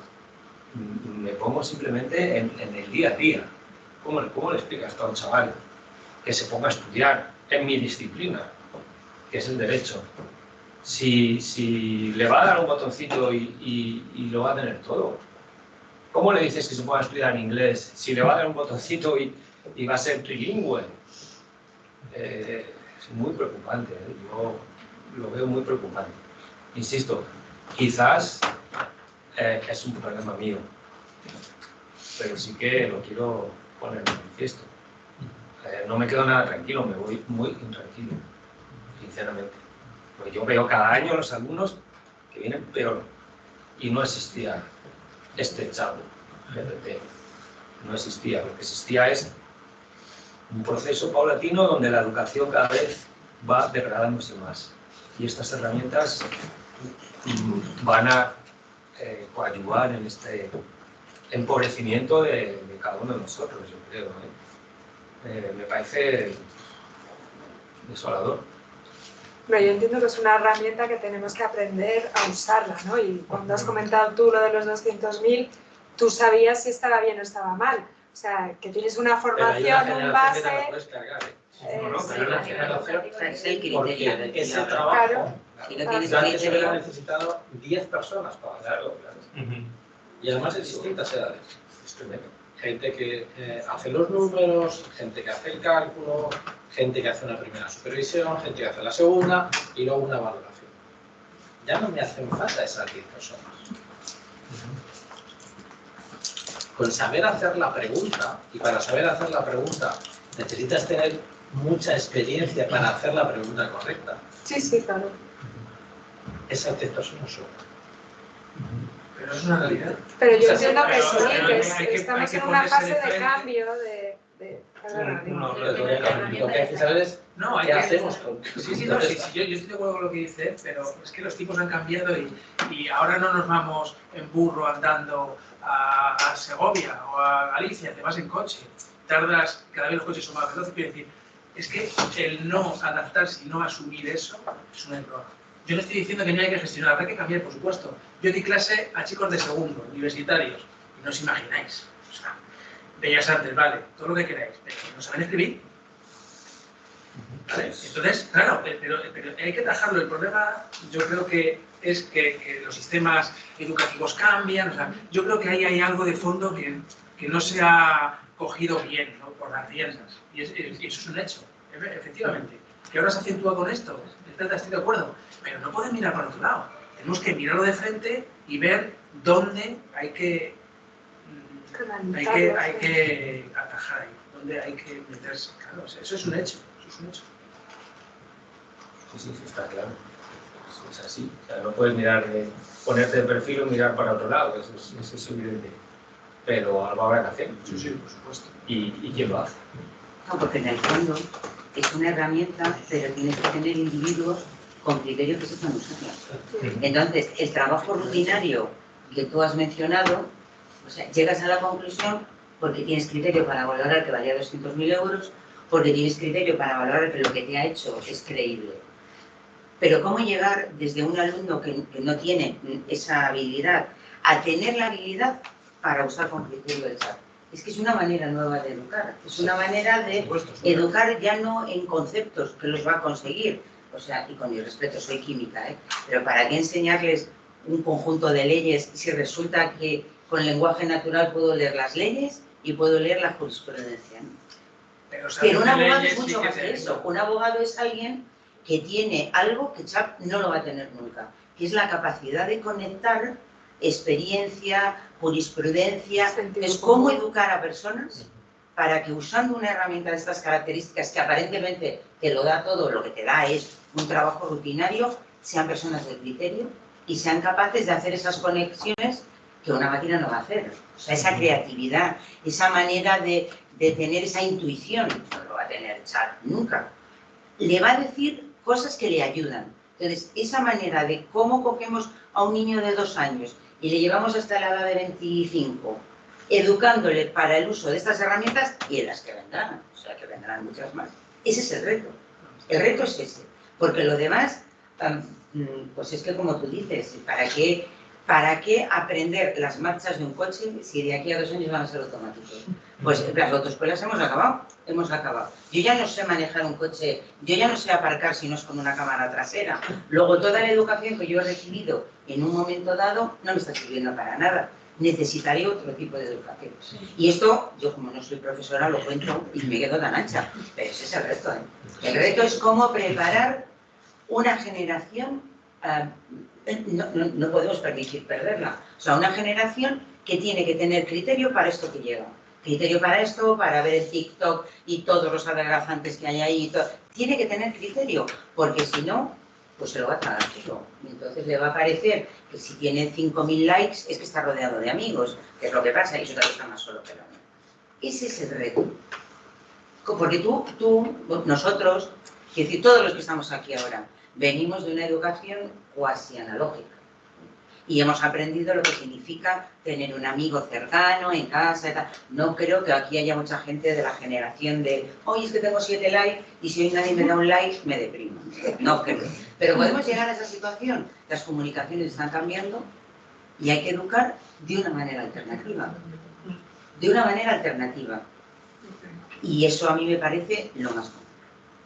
Me pongo simplemente en el día a día. ¿Cómo le explicas a un chaval que se ponga a estudiar en mi disciplina, que es el derecho? Si le va a dar un botoncito y lo va a tener todo. ¿Cómo le dices que se pueda estudiar en inglés si le va a dar un botoncito y va a ser trilingüe? Es muy preocupante, ¿eh? Yo lo veo muy preocupante. Insisto, quizás es un problema mío, pero sí que lo quiero poner en manifiesto. no me quedo nada tranquilo, me voy muy intranquilo, sinceramente. Porque yo veo cada año los alumnos que vienen peor. Y no existía este chat GPT. No existía. Lo que existía es un proceso paulatino donde la educación cada vez va degradándose más. Y estas herramientas van a coadyuvar en este empobrecimiento de cada uno de nosotros, yo creo. Me parece desolador. Pero yo entiendo que es una herramienta que tenemos que aprender a usarla, ¿no? Y cuando has comentado tú lo de los 200.000, tú sabías si estaba bien o estaba mal. O sea, que tienes una formación, un base... Es el criterio. Ese trabajo, Si no tienes yo antes hubiera criterio, necesitado 10 personas para hacerlo, claro. Y además de distintas edades. Es tremendo. Gente que hace los números, gente que hace el cálculo, gente que hace una primera supervisión, gente que hace la segunda y luego una valoración. Ya no me hacen falta esas 10 personas. Con saber hacer la pregunta, y para saber hacer la pregunta necesitas tener mucha experiencia para hacer la pregunta correcta. Sí, sí, claro. Esas 10 personas son. Pero es una realidad. Pero yo O sea, entiendo que pero sí, que estamos en una ponerse fase de de frente. cambio, Lo que hay que saber es No, hay qué que... hacemos con... Sí, sí, no, sí, yo estoy de acuerdo con lo que dice, pero es que los tiempos han cambiado y ahora no nos vamos en burro andando a Segovia o a Galicia, te vas en coche, tardas, cada vez los coches son más veloces, quiero decir, es que el no adaptarse y no asumir eso es un error. Yo no estoy diciendo que no hay que gestionar, habrá que cambiar, por supuesto. Yo di clase a chicos de segundo, universitarios, y no os imagináis, o sea, bellas artes, vale, todo lo que queráis, pero no saben escribir. ¿Vale? Entonces, claro, pero hay que atajarlo. El problema, yo creo que es que los sistemas educativos cambian. O sea, yo creo que ahí hay algo de fondo que no se ha cogido bien, ¿no? Por las riendas. Y eso es un hecho, efectivamente. Que ahora se acentúa con esto, estoy de acuerdo. Pero no pueden mirar para otro lado. Tenemos que mirarlo de frente y ver dónde hay que atajar ahí, dónde hay que meterse. Claro, o sea, eso es un hecho. Eso es un hecho. Sí, está claro. Es así. O sea, no puedes mirar, ponerte de perfil o mirar para otro lado, eso es evidente. Pero algo habrá que hacer. Sí, sí, por supuesto. ¿Y quién lo hace? no, porque en el fondo es una herramienta, pero tienes que tener individuos con criterios que sepan usarla. Entonces, el trabajo rutinario que tú has mencionado, o sea, llegas a la conclusión porque tienes criterio para valorar que valía 200.000 euros, porque tienes criterio para valorar que lo que te ha hecho es creíble. Pero ¿cómo llegar desde un alumno que no tiene esa habilidad a tener la habilidad para usar con criterio el chat? Es que es una manera nueva de educar, es una manera de educar ya no en conceptos que los va a conseguir. O sea, y con mi respeto, soy química, pero ¿para qué enseñarles un conjunto de leyes si resulta que con lenguaje natural puedo leer las leyes y puedo leer la jurisprudencia, ¿no? Pero un abogado es mucho más que eso. Un abogado es alguien que tiene algo que Chap no lo va a tener nunca, que es la capacidad de conectar experiencia, jurisprudencia. Es cómo educar a personas para que usando una herramienta de estas características que aparentemente te lo da todo, lo que te da es un trabajo rutinario, sean personas de criterio y sean capaces de hacer esas conexiones que una máquina no va a hacer. O sea, esa creatividad, esa manera de tener esa intuición, no lo va a tener Chat nunca. Le va a decir cosas que le ayudan. Entonces, esa manera de cómo cogemos a un niño de 2 años y le llevamos hasta la edad de 25, educándole para el uso de estas herramientas y en las que vendrán, o sea, que vendrán muchas más. Ese es el reto. El reto es ese. Porque lo demás, pues es que como tú dices, ¿para qué aprender las marchas de un coche si de aquí a 2 años van a ser automáticos? Pues las autoescuelas hemos acabado. Yo ya no sé manejar un coche, yo ya no sé aparcar si no es con una cámara trasera. Luego toda la educación que yo he recibido en un momento dado no me está sirviendo para nada. Necesitaría otro tipo de educación. Y esto, yo como no soy profesora lo cuento y me quedo tan ancha, pero ese es el reto. El reto es cómo preparar una generación, no podemos permitir perderla, o sea, una generación que tiene que tener criterio para esto que llega. criterio para esto, para ver el TikTok y todos los adelgazantes que hay ahí. Tiene que tener criterio, porque si no, pues se lo va a tragar todo. Y entonces le va a parecer que si tiene 5.000 likes es que está rodeado de amigos, que es lo que pasa, y eso te gusta más solo que lo mío. Ese es el reto. Porque nosotros, es decir, todos los que estamos aquí ahora, venimos de una educación cuasi analógica. Y hemos aprendido lo que significa tener un amigo cercano en casa y tal. No creo que aquí haya mucha gente de la generación de hoy es que tengo 7 likes y si hoy nadie me da un like me deprimo. No creo. Pero podemos llegar a esa situación. Las comunicaciones están cambiando y hay que educar de una manera alternativa. De una manera alternativa. Y eso a mí me parece lo más común.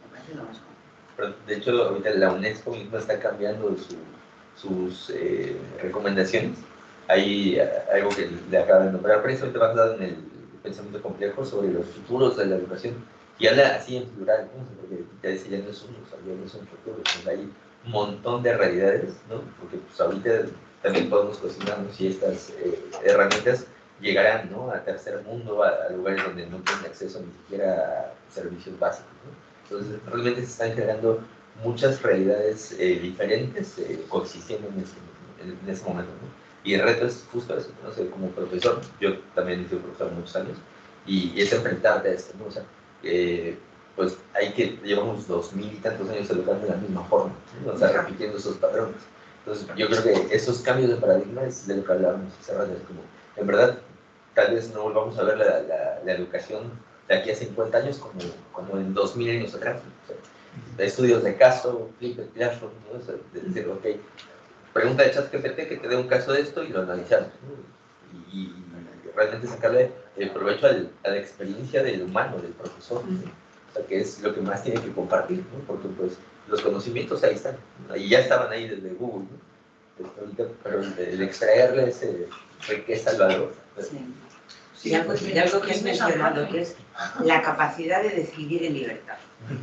Me parece lo más común. Pero, de hecho, ahorita la UNESCO misma está cambiando sus recomendaciones. Hay algo que le acaba de nombrar, precisamente basado en el pensamiento complejo sobre los futuros de la educación. Y habla así en plural, ¿no? Porque ya decía, ya no es uno, o sea, ya no es un futuro, hay un montón de realidades, ¿no? Porque pues, ahorita también podemos cocinarnos y estas herramientas llegarán, ¿no? A tercer mundo, a lugares donde no tienen acceso ni siquiera a servicios básicos, ¿no? Entonces, realmente se están generando muchas realidades diferentes coexistiendo en ese momento, ¿no? Y el reto es justo eso, ¿no? O sea, como profesor, yo también he sido profesor muchos años, y es enfrentarte a esto, ¿no? O sea, pues llevamos 2000 y tantos años educando de la misma forma, ¿no? O sea, repitiendo esos patrones. Entonces, yo creo que esos cambios de paradigma es de lo que hablábamos hace rato, es como, en verdad, tal vez no volvamos a ver la educación de aquí a 50 años como en 2000 años atrás, ¿no? O sea, estudios de caso, flipped classroom, ¿no? O sea, de decir, ok, pregunta de ChatGPT que te dé un caso de esto y lo analizamos, ¿no? Y realmente sacarle el provecho a la experiencia del humano, del profesor, ¿no? O sea, que es lo que más tiene que compartir, ¿no? Porque pues los conocimientos ahí están, ¿no? Y ya estaban ahí desde Google, ¿no? Ahorita, pero el extraerles riqueza al valor. Sí. Y algo que has mencionado, que es la capacidad de decidir en libertad.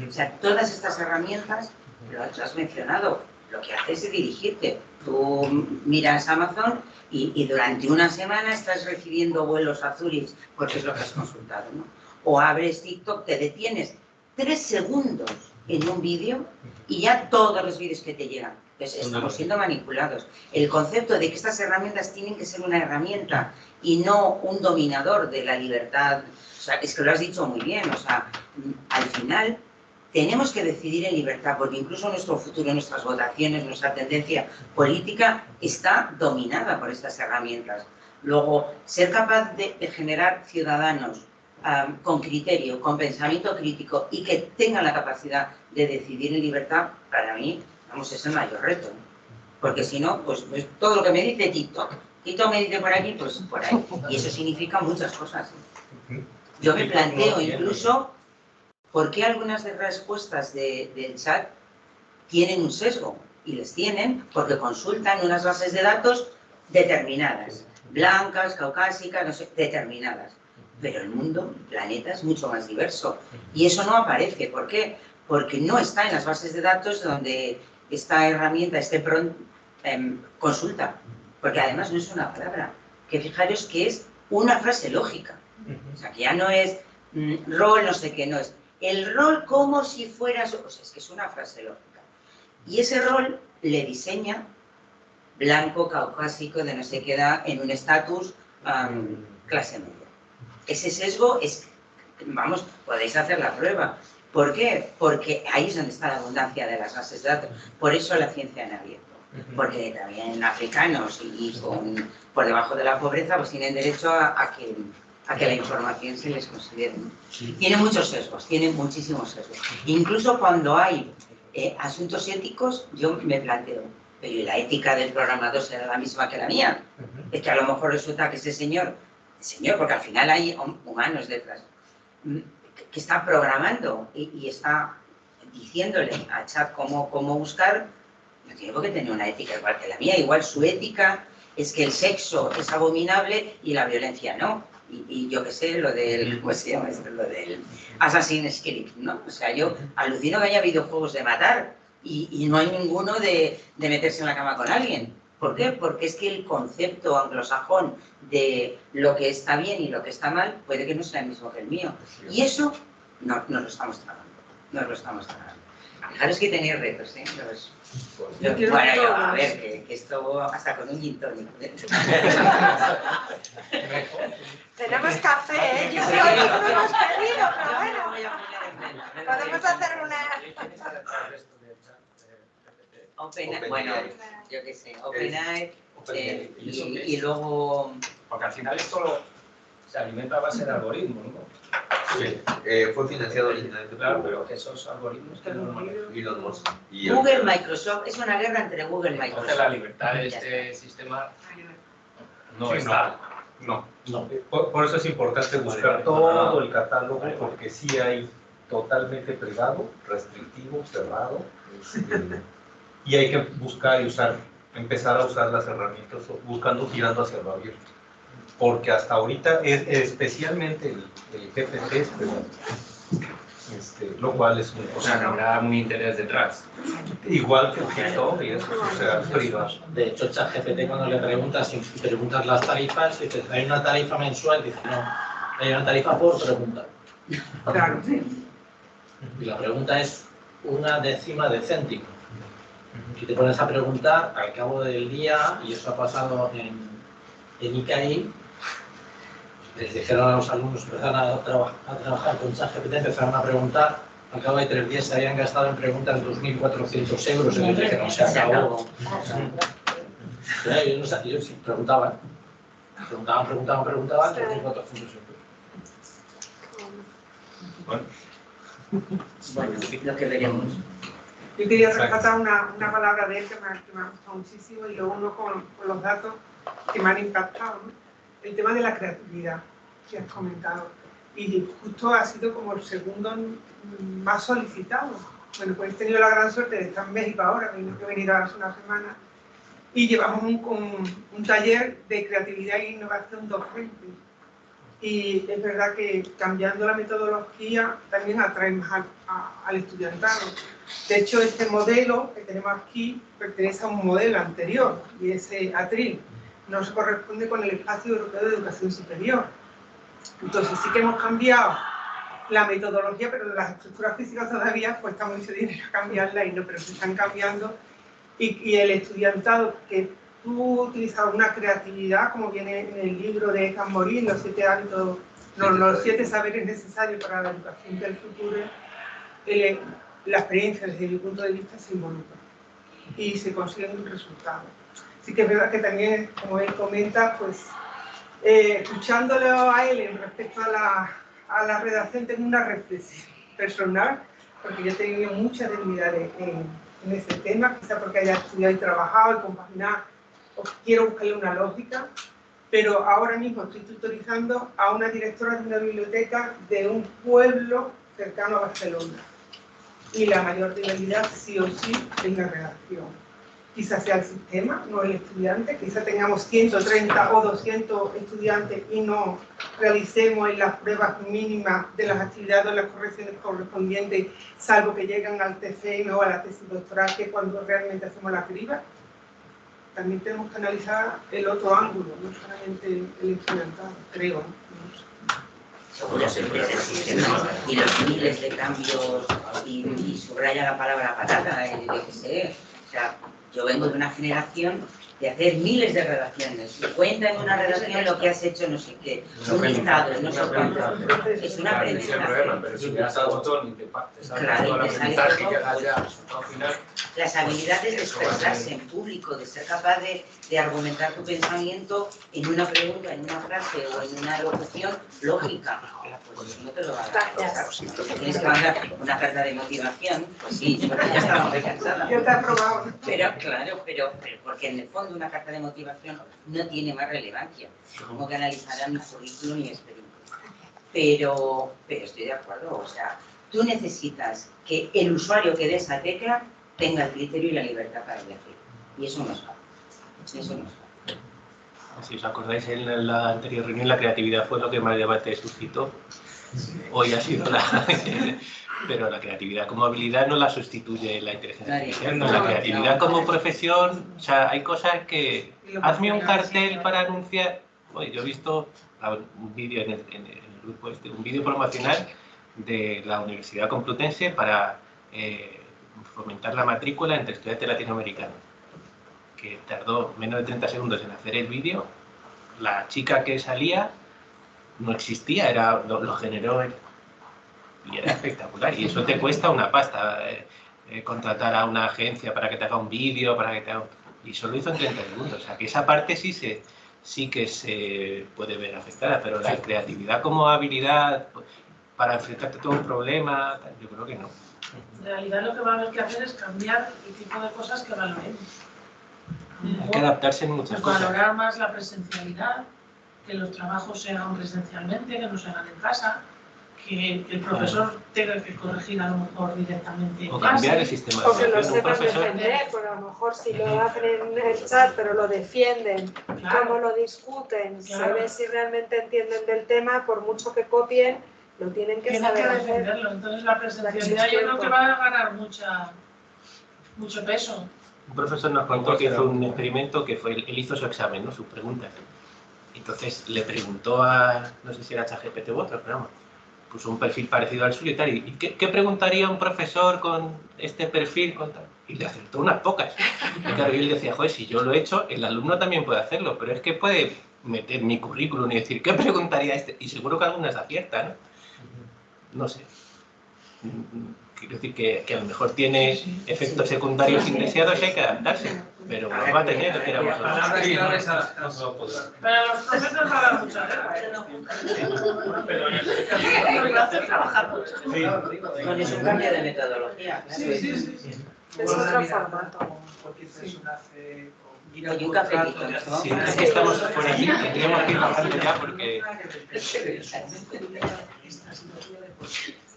O sea, todas estas herramientas, lo has mencionado, lo que haces es dirigirte. Tú miras Amazon y durante una semana estás recibiendo vuelos a Zurich porque es lo que has consultado, ¿no? O abres TikTok, te detienes 3 segundos en un vídeo y ya todos los vídeos que te llegan. Entonces, estamos siendo manipulados. El concepto de que estas herramientas tienen que ser una herramienta y no un dominador de la libertad, o sea, es que lo has dicho muy bien, o sea, al final tenemos que decidir en libertad, porque incluso nuestro futuro, nuestras votaciones, nuestra tendencia política está dominada por estas herramientas. Luego, ser capaz de generar ciudadanos con criterio, con pensamiento crítico y que tengan la capacidad de decidir en libertad, para mí, vamos, es el mayor reto, ¿no? Porque si no, pues todo lo que me dice TikTok me dice por aquí, pues por ahí. Y eso significa muchas cosas, ¿eh? Yo me planteo incluso por qué algunas de las respuestas del chat tienen un sesgo. Y les tienen porque consultan unas bases de datos determinadas, blancas, caucásicas, no sé, determinadas. Pero el mundo, el planeta, es mucho más diverso. Y eso no aparece. ¿Por qué? Porque no está en las bases de datos donde esta herramienta, consulta. Porque además no es una palabra. Que fijaros que es una frase lógica. O sea, que ya no es rol, no sé qué, no es. El rol como si fueras... O sea, es que es una frase lógica. Y ese rol le diseña blanco, caucásico, de no sé qué edad, en un estatus clase media. Ese sesgo es... Vamos, podéis hacer la prueba. ¿Por qué? Porque ahí es donde está la abundancia de las bases de datos. Por eso la ciencia en abierto. Porque también africanos y por debajo de la pobreza pues tienen derecho a que la información se les considere. Tiene muchos sesgos, tiene muchísimos sesgos. Incluso cuando hay asuntos éticos, yo me planteo, pero ¿y la ética del programador será la misma que la mía? Es que a lo mejor resulta que ese señor, porque al final hay humanos detrás, que está programando y está diciéndole a chat cómo buscar, no tiene por qué tener una ética igual que la mía. Igual su ética es que el sexo es abominable y la violencia no. Y yo qué sé, lo del, ¿cómo se llama esto? Lo del Assassin's Creed, ¿no? O sea, yo alucino que haya videojuegos de matar y no hay ninguno de meterse en la cama con alguien. ¿Por qué? Porque es que el concepto anglosajón de lo que está bien y lo que está mal puede que no sea el mismo que el mío. Y eso no lo estamos trabajando. No lo estamos trabajando. Fijaros que tenéis retos, ¿eh? Bueno, a ver, que esto hasta con un gin tonic. Tenemos café, ¿eh? Yo creo que no hemos pedido, pero bueno. Podemos hacer una... OpenAI, bueno, yo qué sé, OpenAI y luego... Porque al final esto se alimenta a base de algoritmos, ¿no? Sí, fue financiado originalmente. Claro, pero que esos algoritmos que no... Elon Musk. Google, Microsoft, es una guerra entre Google y Entonces Microsoft. la libertad de este sistema no está. No. Por eso es importante buscar todo el catálogo, porque sí hay totalmente privado, restrictivo, cerrado, y hay que buscar y usar, empezar a usar las herramientas, buscando, tirando hacia lo abierto. Porque hasta ahorita, especialmente el GPT es privado. Lo cual es un... O sea, no habrá un interés detrás. Igual que el TikTok y eso, o sea, es privado. De hecho, ChatGPT cuando le preguntas, si preguntas las tarifas, dices, ¿hay una tarifa mensual? Dice, no, hay una tarifa por pregunta. Claro. Y la pregunta es 1/10 de céntimo. Si te pones a preguntar, al cabo del día, y eso ha pasado en ICAI, les dijeron a los alumnos que empezaron a trabajar con ChatGPT, empezaron a preguntar, al cabo de 3 días se habían gastado en preguntas 2.400 euros, y les dijeron, se acabó. Ellos sí preguntaban, 2.400 euros. Bueno, lo que veremos. Yo quería rescatar una palabra de él que me ha gustado muchísimo y lo uno con los datos que me han impactado, ¿no? El tema de la creatividad que has comentado. Y justo ha sido como el segundo más solicitado. Bueno, pues he tenido la gran suerte de estar en México ahora, que he venido hace una semana, y llevamos un taller de creatividad e innovación docente. Y es verdad que cambiando la metodología también atrae más al estudiantado. De hecho, este modelo que tenemos aquí pertenece a un modelo anterior, y ese ATRIL no se corresponde con el Espacio Europeo de Educación Superior. Entonces sí que hemos cambiado la metodología, pero las estructuras físicas todavía cuesta mucho dinero cambiarla y no, pero se están cambiando. Y el estudiantado, que tú utilizas una creatividad, como viene en el libro de Eckhart Morin, los 7 hábitos, los 7 saberes necesarios para la educación del futuro, la experiencia desde mi punto de vista se involucra y se consigue un resultado. Sí que es verdad que también, como él comenta, pues escuchándolo a él en respecto a la redacción, tengo una reflexión personal, porque yo he tenido mucha debilidad en ese tema, quizá porque haya estudiado y trabajado y compaginado, o quiero buscarle una lógica, pero ahora mismo estoy tutorizando a una directora de una biblioteca de un pueblo cercano a Barcelona. Y la mayor debilidad, sí o sí, es la redacción. Quizás sea el sistema, no el estudiante, quizás tengamos 130 o 200 estudiantes y no realicemos en las pruebas mínimas de las actividades o las correcciones correspondientes, salvo que lleguen al TFM o a la tesis doctoral, que es cuando realmente hacemos la criba. También tenemos que analizar el otro ángulo, no solamente el estudiantado, creo, Seguro, siempre es el sistema. Y los miles de cambios, y subraya la palabra patata, yo qué sé. O sea, yo vengo de una generación de hacer miles de redacciones. Y cuenta en una redacción lo que has hecho, no sé qué, un listado, no sé cuánto. Es un aprendizaje. Pero si le das al botón y te sale Claro, todo el y te sale aprendizaje todo, que hagas ya, al final... Las habilidades de expresarse en público, de ser capaz de argumentar tu pensamiento en una pregunta, en una frase o en una locución lógica. Pues no te lo va a dar. Tienes que mandar una carta de motivación, pues sí, porque ya estamos muy cansadas. Ya te has probado. Pero claro, pero porque en el fondo una carta de motivación no tiene más relevancia. Como que analizarán mi currículum y experiencia. Pero estoy de acuerdo, o sea, tú necesitas que el usuario que dé esa tecla tenga el criterio y la libertad para elegir. Y eso no es fácil. Eso no es fácil. Si os acordáis, en la anterior reunión la creatividad fue lo que más debate suscitó. Hoy ha sido pero la creatividad como habilidad no la sustituye la inteligencia artificial. No, La creatividad como profesión, o sea, hay cosas que... Hazme un cartel para anunciar... Oye, yo he visto un vídeo en el grupo un vídeo promocional de la Universidad Complutense para fomentar la matrícula entre estudiantes latinoamericanos, que tardó menos de 30 segundos en hacer el vídeo. La chica que salía no existía, lo generó él. Y era espectacular. Y eso te cuesta una pasta, contratar a una agencia para que te haga un vídeo, y solo hizo en 30 segundos. O sea, que esa parte sí que se puede ver afectada, pero la creatividad como habilidad para enfrentarte a todo un problema, yo creo que no. En realidad lo que va a haber que hacer es cambiar el tipo de cosas que valoremos. Hay que adaptarse en muchas cosas. Valorar más la presencialidad, que los trabajos se hagan presencialmente, que no se hagan en casa, que el profesor tenga que corregir a lo mejor directamente en O clase. cambiar el sistema de O que lo educación. Un sepan profesor... defender, pues a lo mejor si lo hacen en el chat, pero lo defienden, Claro. cómo lo discuten, Claro. se ve si realmente entienden del tema, por mucho que copien, lo tienen que Tienen saber que hacer. defenderlo. Entonces la presencialidad yo creo que va a ganar mucho peso. Un profesor nos contó que hizo un experimento que fue, él hizo su examen, ¿no? Sus preguntas. Entonces le preguntó a, no sé si era ChatGPT u otro, pero vamos, puso un perfil parecido al suyo y tal. ¿Y qué preguntaría un profesor con este perfil? Y le acertó unas pocas. Y claro, y él decía, joder, si yo lo he hecho, el alumno también puede hacerlo, pero es que puede meter mi currículum y decir, ¿qué preguntaría este? Y seguro que algunas acierta, ¿no? No sé. Quiero decir que a lo mejor tiene efectos secundarios indeseados y hay que adaptarse, pero lo va a tener, lo queramos o no. Pero los profesores van a dar mucha guerra. Con eso un cambio de metodología. Claro. Sí. Es otro formato. Cualquier persona hace... Oye, un cafetito, ¿no? Sí, es que estamos por aquí, tendríamos que ir bajando ya porque...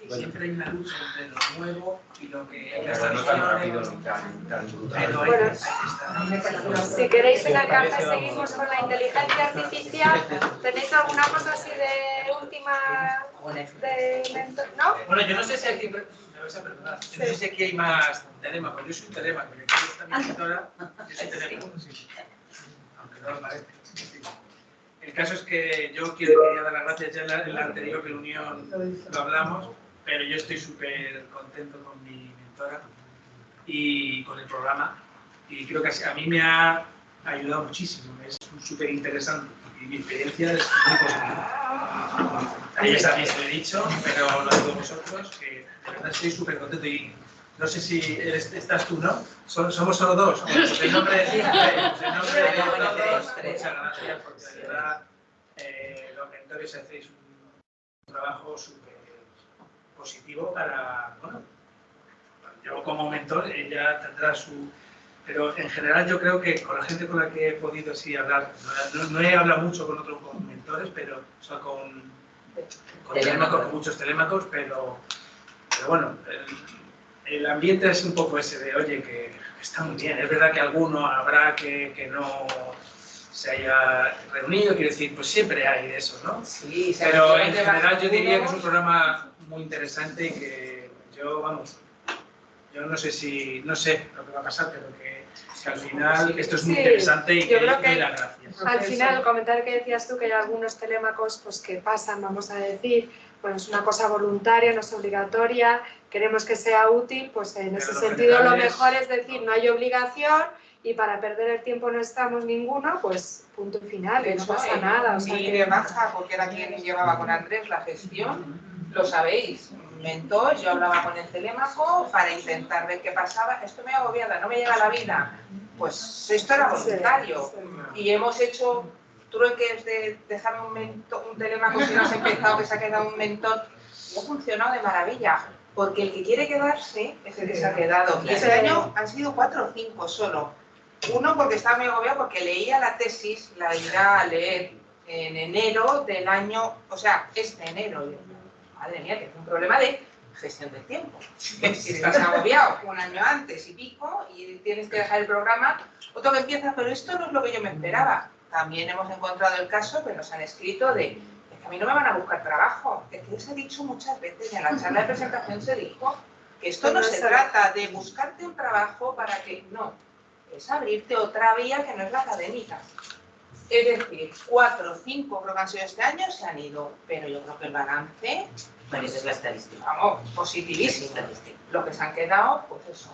Siempre hay una lucha entre lo nuevo y lo que... Pero no tan rápido ni tan brutal. Bueno, si queréis en el café seguimos con la inteligencia artificial. ¿Tenéis alguna cosa así de última ¿no? Bueno, yo no sé si aquí... Me vais a perdonar. Yo no sé si aquí hay más telémacos. Yo soy un telémaco. Y aquí está mi mentora. Yo soy telémaco, sí. Aunque no lo parezca. El caso es que yo quería dar las gracias ya en la anterior reunión, lo hablamos, pero yo estoy súper contento con mi mentora y con el programa. Y creo que a mí me ha ayudado muchísimo. Es súper interesante. Y mi experiencia es muy positiva. A ellos también se lo he dicho, pero lo digo a vosotros, que de verdad estoy súper contento. Y no sé si estás tú, ¿no? Somos solo dos. En nombre de todos, muchas gracias, porque de verdad los mentores hacéis un trabajo súper positivo para, bueno, yo como mentor, ella tendrá su... Pero en general yo creo que con la gente con la que he podido así hablar, no he hablado mucho con otros mentores, pero o sea, con telémacos, con muchos telémacos, pero bueno, el ambiente es un poco ese de, oye, que está muy bien. Es verdad que alguno habrá que no se haya reunido, quiero decir, pues siempre hay de eso, ¿no? Sí, pero en general yo diría que es un programa muy interesante y que yo, vamos, yo no sé lo que va a pasar, pero que al final esto es muy interesante y yo creo que doy las gracias. Al final, el comentario que decías tú, que hay algunos telémacos pues, que pasan, vamos a decir, bueno, es una cosa voluntaria, no es obligatoria, queremos que sea útil, pues en ese sentido lo mejor es decir, no hay obligación y para perder el tiempo no estamos ninguno, pues punto final, que no pasa nada. O sea, que baja, porque era quien llevaba con Andrés la gestión, lo sabéis, mentor, yo hablaba con el telémaco para intentar ver qué pasaba, estoy muy agobiada, no me llega la vida, pues esto era voluntario y hemos hecho trueques de dejarme un telémaco si no has empezado, que se ha quedado un mentor y ha funcionado de maravilla, porque el que quiere quedarse es el que se ha quedado y este año han sido 4 o 5 solo. Uno porque estaba muy agobiado porque leía la tesis, la irá a leer en enero del año, o sea, este enero. Madre mía, que es un problema de gestión del tiempo. Si estás agobiado un año antes y pico y tienes que dejar el programa, otro que empieza, pero esto no es lo que yo me esperaba. También hemos encontrado el caso que nos han escrito de A mí no me van a buscar trabajo. Es que os he dicho muchas veces, y en la charla de presentación se dijo, que esto no se trata de buscarte un trabajo para que... No, es abrirte otra vía que no es la académica. Es decir, 4 o 5 creo que han sido este año, se han ido, pero yo creo que el balance... Bueno, esa es la estadística. Vamos, positivísimo. Lo que se han quedado, pues eso,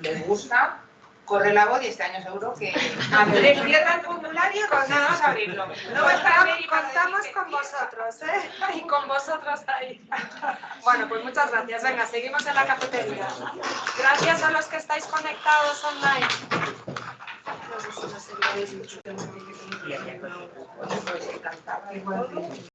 les gusta, corre la voz y este año seguro que Andrés cierra el formulario con nada más abrirlo. No va a estar Contamos con vosotros, ¿eh? Y con vosotros ahí. Bueno, pues muchas gracias. Venga, seguimos en la cafetería. Gracias a los que estáis conectados online. No sé si nos seguiréis mucho tiempo. Y había cosas, pues encantada.